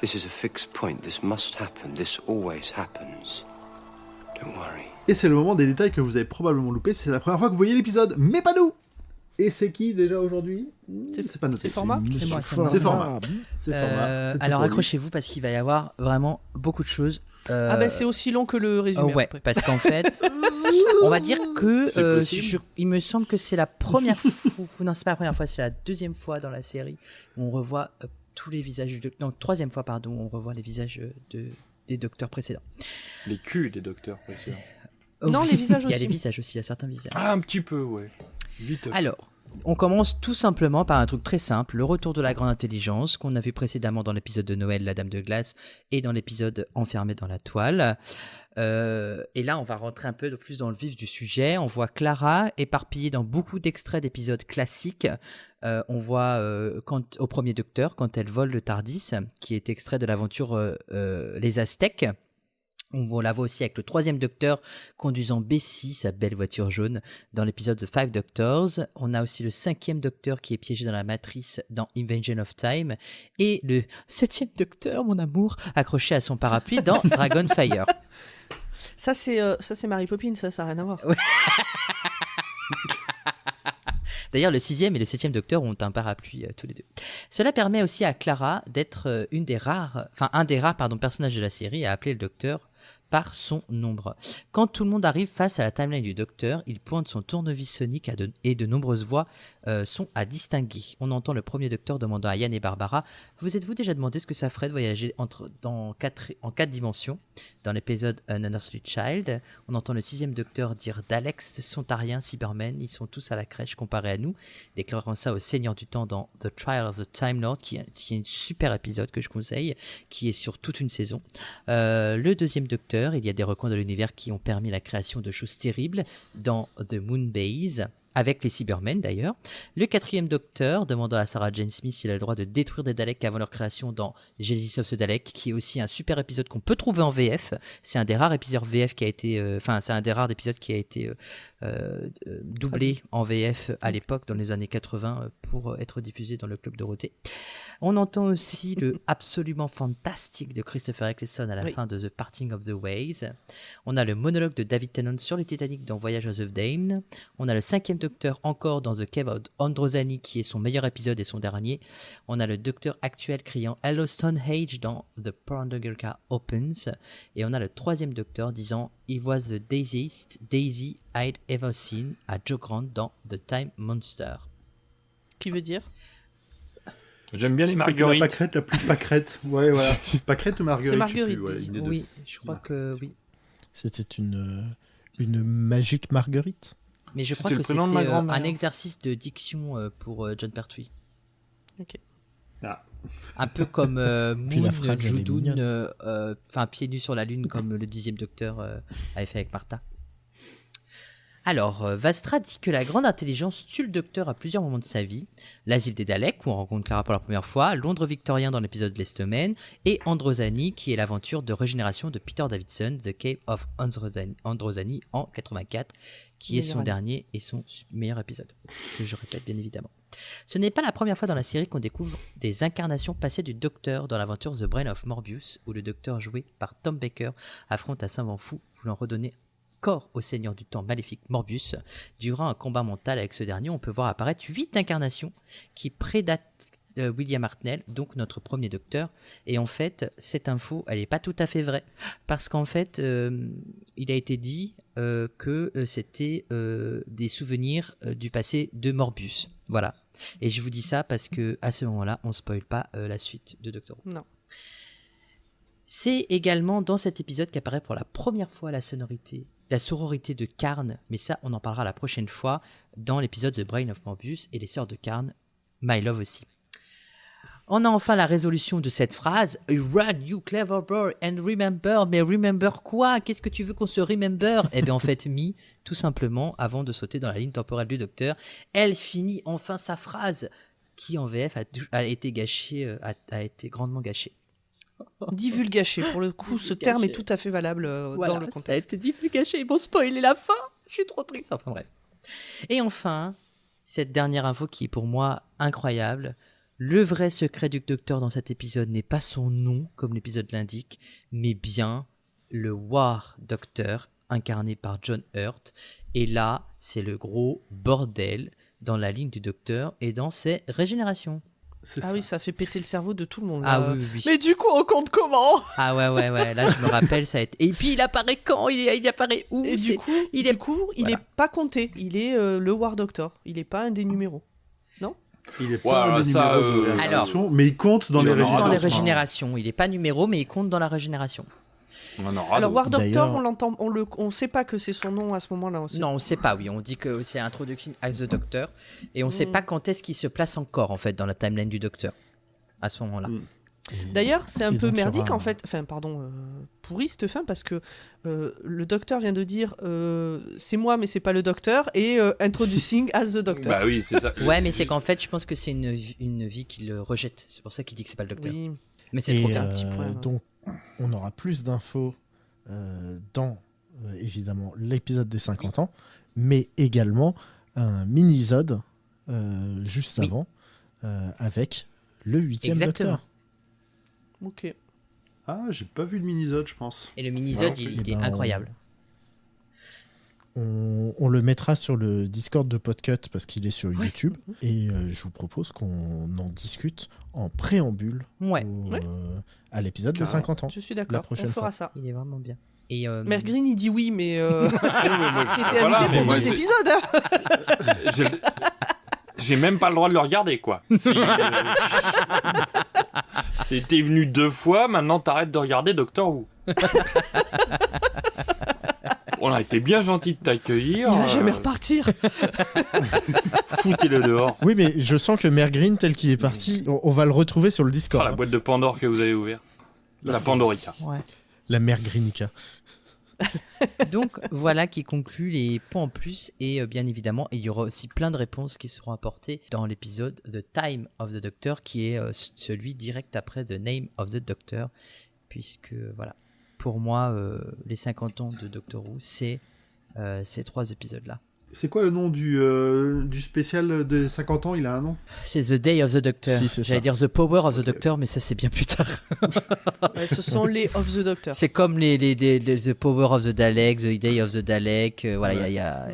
This is a fixed point. This must happen. This always happens. Don't worry. Et c'est le moment des détails que vous avez probablement loupé. C'est la première fois que vous voyez l'épisode, mais pas nous. Et c'est qui déjà aujourd'hui ? C'est pas nous. C'est Format. C'est moi. C'est Format. Alors accrochez-vous parce qu'il va y avoir vraiment beaucoup de choses. C'est aussi long que le résumé. Ouais, parce qu'en fait, on va dire que il me semble que c'est la première fois. Non, c'est pas la première fois, c'est la deuxième fois dans la série où on revoit tous les visages. Troisième fois, pardon, on revoit les visages des docteurs précédents. Les culs des docteurs précédents. Non, les visages aussi. Il y a les visages aussi, il y a certains visages. Ah, un petit peu, ouais. Vite. Alors, on commence tout simplement par un truc très simple, le retour de la grande intelligence qu'on a vu précédemment dans l'épisode de Noël, La Dame de Glace, et dans l'épisode Enfermé dans la toile. Et là, on va rentrer un peu plus dans le vif du sujet. On voit Clara éparpillée dans beaucoup d'extraits d'épisodes classiques. On voit au premier Docteur, quand elle vole le TARDIS, qui est extrait de l'aventure Les Aztèques. On la voit aussi avec le troisième Docteur conduisant Bessie, sa belle voiture jaune, dans l'épisode The Five Doctors. On a aussi le cinquième Docteur qui est piégé dans la matrice dans Invention of Time. Et le septième Docteur, mon amour, accroché à son parapluie dans Dragonfire. Ça, c'est Mary Poppins, ça n'a rien à voir. Ouais. D'ailleurs, le 6e et le 7e Docteur ont un parapluie tous les deux. Cela permet aussi à Clara d'être un des rares personnages de la série à appeler le Docteur par son nombre. Quand tout le monde arrive face à la timeline du Docteur, il pointe son tournevis sonique et de nombreuses voix sont à distinguer. On entend le premier Docteur demandant à Yann et Barbara « Vous êtes-vous déjà demandé ce que ça ferait de voyager en 4 dimensions ?» Dans l'épisode An Unearthly Child, on entend le 6e Docteur dire d'Alex, Sontarien, Cybermen, ils sont tous à la crèche comparés à nous, déclarant ça au Seigneur du Temps dans The Trial of the Time Lord, qui est un super épisode que je conseille, qui est sur toute une saison. Le 2e Docteur, il y a des recoins de l'univers qui ont permis la création de choses terribles dans The Moon Base, avec les Cybermen d'ailleurs. Le 4e Docteur, demandant à Sarah Jane Smith s'il a le droit de détruire des Daleks avant leur création dans Genesis of the Dalek, qui est aussi un super épisode qu'on peut trouver en VF. C'est un des rares épisodes VF qui a été, c'est un des rares épisodes qui a été doublé en VF à l'époque, dans les années 80, pour être diffusé dans le Club Dorothée. On entend aussi le absolument fantastique de Christopher Eccleston à la fin de The Parting of the Ways. On a le monologue de David Tennant sur le Titanic dans Voyage of the Dane. On a le 5e Docteur encore dans The Cave of Androzani, qui est son meilleur épisode et son dernier. On a le Docteur actuel criant Hello Stonehenge dans The Pandogarka Opens. Et on a le 3e Docteur disant He was the daisiest Daisy I'd ever seen à Joe Grant dans The Time Monster. Qui veut dire J'aime bien les marguerites. La pâquerette la plus pâquerette. Ouais, voilà. Pâquerette ou marguerite? C'est marguerite. Oui, je crois que oui. C'était une magique marguerite. Mais je crois que c'était un exercice de diction pour John Pertwee. Ok. Ah. Un peu comme Moon, Judoun, pieds nus sur la lune, comme le 10e Docteur avait fait avec Martha. Alors, Vastra dit que la grande intelligence tue le Docteur à plusieurs moments de sa vie. L'asile des Daleks, où on rencontre Clara pour la première fois, Londres victorien dans l'épisode Lestomen, et Androzani, qui est l'aventure de régénération de Peter Davidson, The Cave of Androzani en 84, qui est son dernier et son meilleur épisode, que je répète bien évidemment. Ce n'est pas la première fois dans la série qu'on découvre des incarnations passées du Docteur dans l'aventure The Brain of Morbius, où le Docteur joué par Tom Baker affronte un savant fou voulant redonner corps au Seigneur du Temps maléfique Morbius. Durant un combat mental avec ce dernier, on peut voir apparaître 8 incarnations qui prédatent William Hartnell, donc notre premier Docteur. Et en fait, cette info, elle n'est pas tout à fait vraie, parce qu'en fait, il a été dit que c'était des souvenirs du passé de Morbius. Voilà. Et je vous dis ça parce que à ce moment-là, on spoil pas la suite de Doctor Who. Non. C'est également dans cet épisode qu'apparaît pour la première fois la sororité de Karn, mais ça, on en parlera la prochaine fois dans l'épisode The Brain of Morbius et les sœurs de Karn, My Love aussi. On a enfin la résolution de cette phrase « Run, you clever boy, and remember ». Mais remember quoi? Qu'est-ce que tu veux qu'on se remember? Eh bien en fait, Mi, tout simplement, avant de sauter dans la ligne temporelle du docteur, elle finit enfin sa phrase qui en VF a été gâchée, a été grandement gâchée. Divulgaché, pour le coup, ce terme est tout à fait valable dans le contexte. Ça a été divulgaché, ils vont spoiler la fin, je suis trop triste. Enfin bref. Et enfin, cette dernière info qui est pour moi incroyable. Le vrai secret du docteur dans cet épisode n'est pas son nom, comme l'épisode l'indique, mais bien le War Doctor, incarné par John Hurt. Et là, c'est le gros bordel dans la ligne du docteur et dans ses régénérations. Oui, ça fait péter le cerveau de tout le monde. Ah oui, oui. Mais du coup, on compte comment? Ah ouais, là je me rappelle, ça a été... Et puis il apparaît quand? Il apparaît où? Et du coup, il est pas compté. Il est le War Doctor. Il est pas un des numéros. Non? Il est pas un des numéros de la régénération, mais il compte dans les régénérations. Dans les régénérations. Il est pas numéro, mais il compte dans la régénération. Alors War Doctor, on sait pas que c'est son nom à ce moment-là aussi. Non, on sait pas, oui. On dit que c'est Introduction as the Doctor. Et on sait pas quand est-ce qu'il se place encore, en fait, dans la timeline du Docteur. À ce moment-là. D'ailleurs, c'est un peu merdique, en fait. Enfin, pardon, pourri cette fin, parce que le Docteur vient de dire c'est moi, mais c'est pas le Docteur, et Introducing as the Doctor. Bah oui, c'est ça. Ouais, mais c'est qu'en fait, je pense que c'est une vie qu'il rejette. C'est pour ça qu'il dit que c'est pas le Docteur. Oui. Mais c'est trop tard. Donc, on aura plus d'infos dans, évidemment, l'épisode des 50 ans, mais également un mini-isode juste avant, avec le 8e Docteur. Ok. Ah, j'ai pas vu le mini-isode, je pense. Et le mini-isode, il est incroyable. On le mettra sur le Discord de Podcut parce qu'il est sur YouTube. Et je vous propose qu'on en discute en préambule à l'épisode des 50 ans. Je suis d'accord, on fera ça. Il est vraiment bien. Mère Green, il dit oui, mais j'étais invité pour 2 épisodes. J'ai même pas le droit de le regarder, quoi. C'était venu 2 fois, maintenant t'arrêtes de regarder Doctor Who. On a été bien gentil de t'accueillir. Il va jamais repartir. Foutez-le dehors. Oui, mais je sens que Mère Green, tel qu'il est parti, on va le retrouver sur le Discord. La boîte de Pandore que vous avez ouverte. La Pandorica. Ouais. La Mère Greenika. Donc voilà qui conclut les points en plus et bien évidemment il y aura aussi plein de réponses qui seront apportées dans l'épisode The Time of the Doctor qui est celui direct après The Name of the Doctor puisque voilà pour moi les 50 ans de Doctor Who c'est ces 3 épisodes là. C'est quoi le nom du spécial des 50 ans? Il a un nom? C'est The Day of the Doctor. Si, J'allais dire The Power of the Doctor, mais ça c'est bien plus tard. Ouais, ce sont les of the Doctor. C'est comme les The Power of the Dalek, The Day of the Dalek. Voilà, il y a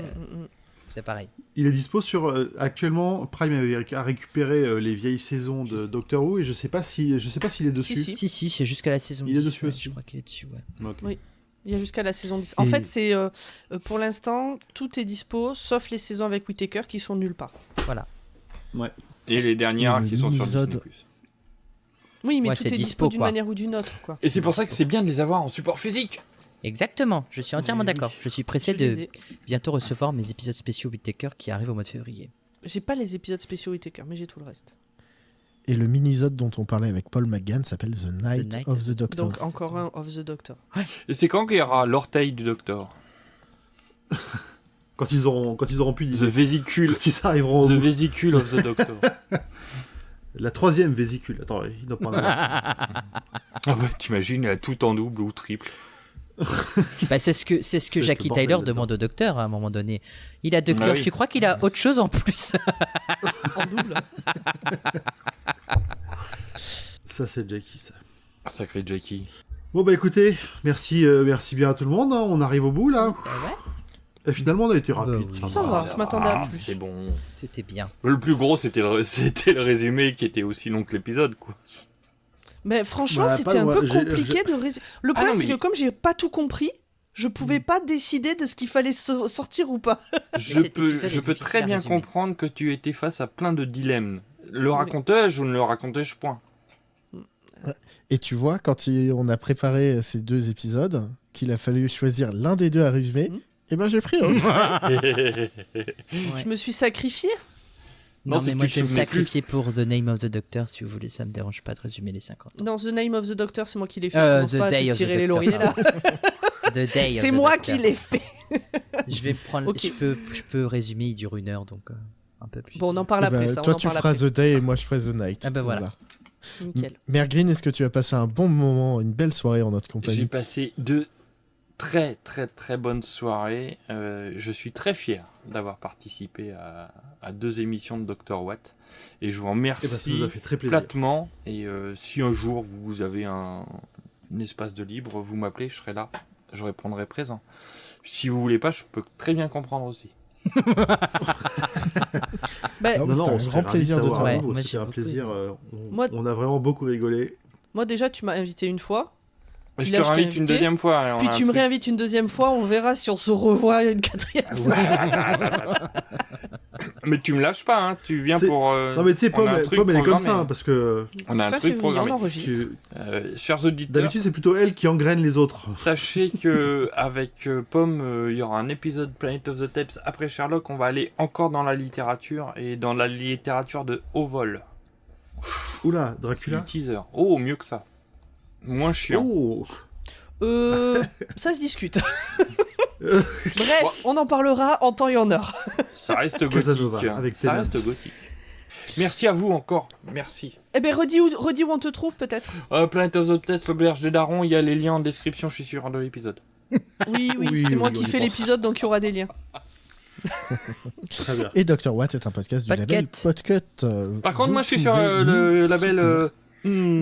c'est pareil. Il est dispo sur actuellement. Prime a récupéré les vieilles saisons de Doctor Who et je sais pas s'il est dessus. Si, c'est jusqu'à la saison 10. Il est dessus aussi. Je crois qu'il est dessus, ouais. Okay. Oui. Il y a jusqu'à la saison 10. En fait, c'est pour l'instant, tout est dispo, sauf les saisons avec Whittaker qui sont nulle part. Voilà. Ouais. Et les dernières qui sont sur Disney+. Oui, mais tout est dispo d'une manière ou d'une autre, quoi. Et c'est pour ça que c'est bien de les avoir en support physique. Exactement, je suis entièrement d'accord. Je suis pressé de bientôt recevoir mes épisodes spéciaux Whittaker qui arrivent au mois de février. J'ai pas les épisodes spéciaux Whittaker, mais j'ai tout le reste. Et le mini-isode dont on parlait avec Paul McGann s'appelle The Night of the Doctor. Donc encore un of the Doctor. Ouais. Et c'est quand qu'il y aura l'orteil du Docteur? Quand ils auront pu dire. The Vésicule. Quand ils arriveront. The Vésicule of the Doctor. La 3e vésicule. Attends, il n'en parle pas. Ah ouais, t'imagines, il a tout en double ou triple. Bah, c'est ce que Jackie Tyler demande au docteur à un moment donné. Il a 2 cœurs, tu crois qu'il a autre chose en plus? En double. Ça c'est Jackie ça. Sacré Jackie. Bon bah écoutez, merci bien à tout le monde, hein. On arrive au bout là. Ouais. Et finalement on a été rapide. Ça va, je m'attendais à plus. C'est bon. C'était bien. Le plus gros c'était le résumé qui était aussi long que l'épisode quoi. Mais franchement, c'était un peu compliqué de résumer. Le problème, c'est que comme j'ai pas tout compris, Je pouvais pas décider de ce qu'il fallait sortir ou pas. Je peux très bien comprendre que tu étais face à plein de dilemmes. Le racontais-je ou ne le racontais-je point? Et tu vois, quand on a préparé ces 2 épisodes, qu'il a fallu choisir l'un des 2 à résumer, et ben j'ai pris l'autre. Je me suis sacrifié. Non, mais moi je vais me sacrifier pour The Name of the Doctor, si vous voulez, ça me dérange pas de résumer les 50 ans. Non, The Name of the Doctor, c'est moi qui l'ai fait. Commence pas à te tirer les lauriers là. C'est moi qui l'ai fait. Je vais prendre. Okay. Je peux résumer, il dure 1 heure, donc un peu plus. Bon, on en parle après. Ça, toi, tu feras The Day et moi, je ferai The Night. Ah ben voilà. Nickel. Mère Green, est-ce que tu as passé un bon moment, une belle soirée en notre compagnie? J'ai passé 2 très très très bonnes soirées. Je suis très fier d'avoir participé à 2 émissions de Dr. Watt. Et je vous remercie ça nous a fait très plaisir. platement. Et si un jour vous avez un espace de libre, vous m'appelez, je serai là. Je répondrai présent. Si vous voulez pas, je peux très bien comprendre aussi. Non, un grand plaisir de te voir. C'était un plaisir. On a vraiment beaucoup rigolé. Moi déjà, tu m'as invité une fois. Je te réinvite une deuxième fois. Puis tu me réinvites une deuxième fois, on verra si on se revoit une 4e fois. Mais tu me lâches pas, hein. Tu viens pour. Non, mais tu sais, Pomme, elle est comme ça, hein, parce que. On a un truc programmé. Chers auditeurs. D'habitude, c'est plutôt elle qui engraine les autres. Sachez que avec Pomme, il y aura un épisode Planet of the Tapes après Sherlock. On va aller encore dans la littérature et dans la littérature de haut vol. Oula, Dracula. C'est du teaser. Oh, mieux que ça. Moins chiant. Oh. Ça se discute. Bref, on en parlera en temps et en heure. Ça reste gothique. Ça reste gothique. Merci à vous encore. Merci. Eh ben, redis où on te trouve peut-être. Planet of the Test, l'auberge des darons. Il y a les liens en description, je suis sûr, de l'épisode. Oui, c'est moi qui fais l'épisode, donc il y aura des liens. Très bien. Et Dr. Watt est un podcast du label Podcut. Par contre, moi je suis sur le label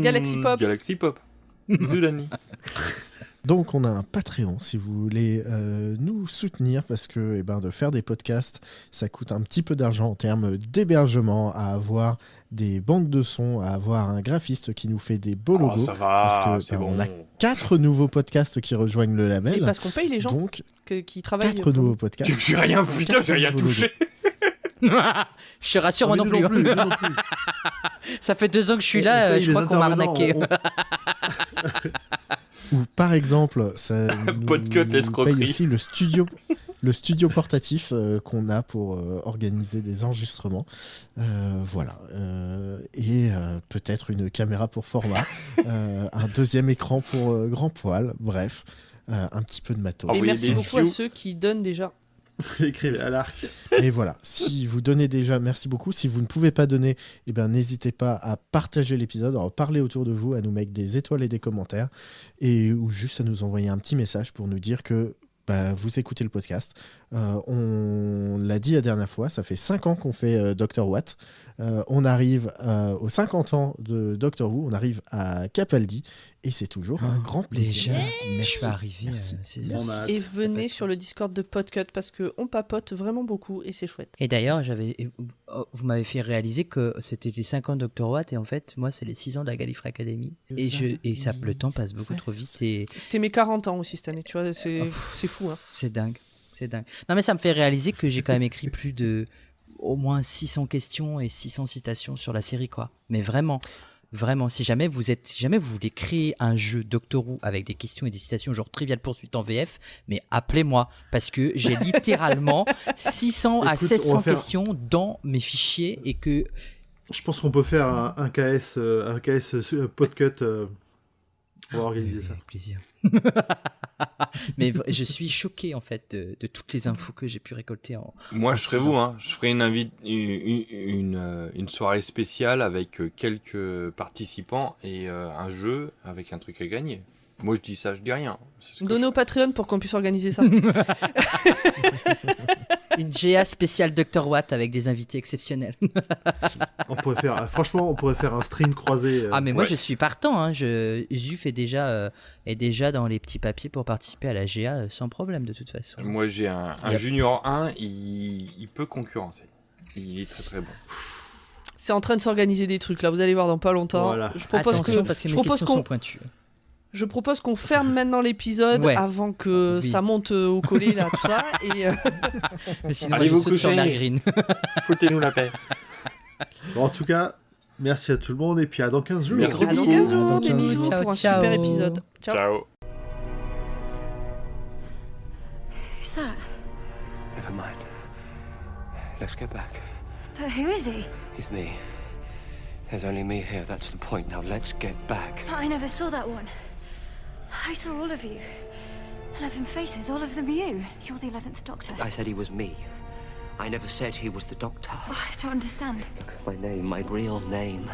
Galaxy Pop. Galaxy Pop. Zulani. Donc on a un Patreon si vous voulez nous soutenir, parce que de faire des podcasts, ça coûte un petit peu d'argent en termes d'hébergement, à avoir des banques de sons, à avoir un graphiste qui nous fait des beaux logos. Ça va, parce que bon. on a 4 nouveaux podcasts qui rejoignent le label. Et parce qu'on paye les gens qui travaillent. 4 nouveaux podcasts. J'ai rien touché. Je te rassure, moi non plus. Ça fait 2 ans que je suis là, je crois qu'on m'a arnaqué. Ou par exemple, ça nous paye aussi le studio portatif qu'on a pour organiser des enregistrements. Voilà. Et peut-être une caméra pour format, un 2e écran pour grand poil, bref, un petit peu de matos. Et merci beaucoup à ceux qui donnent déjà. Écrivez à l'arc. Et voilà, si vous donnez déjà, merci beaucoup. Si vous ne pouvez pas donner, n'hésitez pas à partager l'épisode, à en parler autour de vous, à nous mettre des étoiles et des commentaires, ou juste à nous envoyer un petit message pour nous dire que vous écoutez le podcast. On l'a dit la dernière fois, ça fait 5 ans qu'on fait Dr. Watt. On arrive aux 50 ans de Doctor Who, on arrive à Capaldi, et c'est toujours un grand plaisir. Déjà, je vais arriver. Et venez sur le Discord de Podcut, parce qu'on papote vraiment beaucoup et c'est chouette. Et d'ailleurs, vous m'avez fait réaliser que c'était les 5 ans de Dr. Watt, et en fait, moi, c'est les 6 ans de la Gallifrey Academy. Et le temps passe beaucoup trop vite. C'était mes 40 ans aussi cette année, tu vois, c'est fou. Hein. C'est dingue. Non, mais ça me fait réaliser que j'ai quand même écrit plus de au moins 600 questions et 600 citations sur la série, quoi. Mais vraiment, si jamais vous voulez créer un jeu Doctor Who avec des questions et des citations genre Trivial Pursuit en VF, mais appelez-moi, parce que j'ai littéralement 600 à 700 questions dans mes fichiers, et que je pense qu'on peut faire un KS Podcut. On va organiser ça. Avec plaisir. Mais je suis choqué en fait de toutes les infos que j'ai pu récolter en. Moi, je serais vous, hein. Je ferai une soirée spéciale avec quelques participants et un jeu avec un truc à gagner. Moi, je dis ça, je dis rien. Donnez au Patreon pour qu'on puisse organiser ça. Une GA spéciale Dr. Watt avec des invités exceptionnels. On pourrait faire un stream croisé. Mais moi je suis partant. Hein. Zuf est déjà dans les petits papiers pour participer à la GA sans problème de toute façon. Moi j'ai un Junior 1, il peut concurrencer. Il est très très bon. C'est en train de s'organiser des trucs là, vous allez voir dans pas longtemps. Voilà. Je propose parce que mes questions sont pointues. Je propose qu'on ferme maintenant l'épisode avant que ça monte au collet, là, tout ça. Et Mais sinon, allez vous saute sur coucher. Mer Green. Foutez-nous la paix. Bon, en tout cas, merci à tout le monde et puis à dans 15 jours. Merci à dans beaucoup. 15 jours, À dans des 15 bisous jours. pour un Ciao, super ciao. épisode. Ciao. Ciao. Who's that? Never mind. Let's get back. But who is he? It's me. There's only me here, that's the point. Now let's get back. I never saw that one. I saw all of you. 11 faces, all of them you. You're the 11th Doctor. I said he was me. I never said he was the Doctor. Oh, I don't understand. My name, my real name.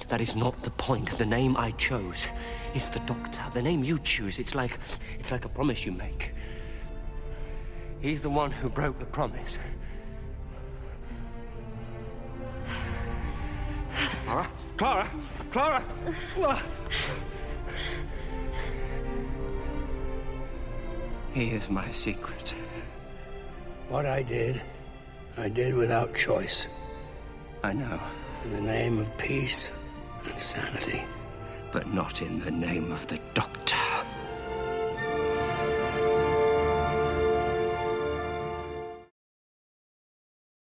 That is not the point. The name I chose is the Doctor. The name you choose, it's like a promise you make. He's the one who broke the promise. Clara! Clara! Clara! Here's my secret. What I did without choice. I know. In the name of peace and sanity. But not in the name of the Doctor.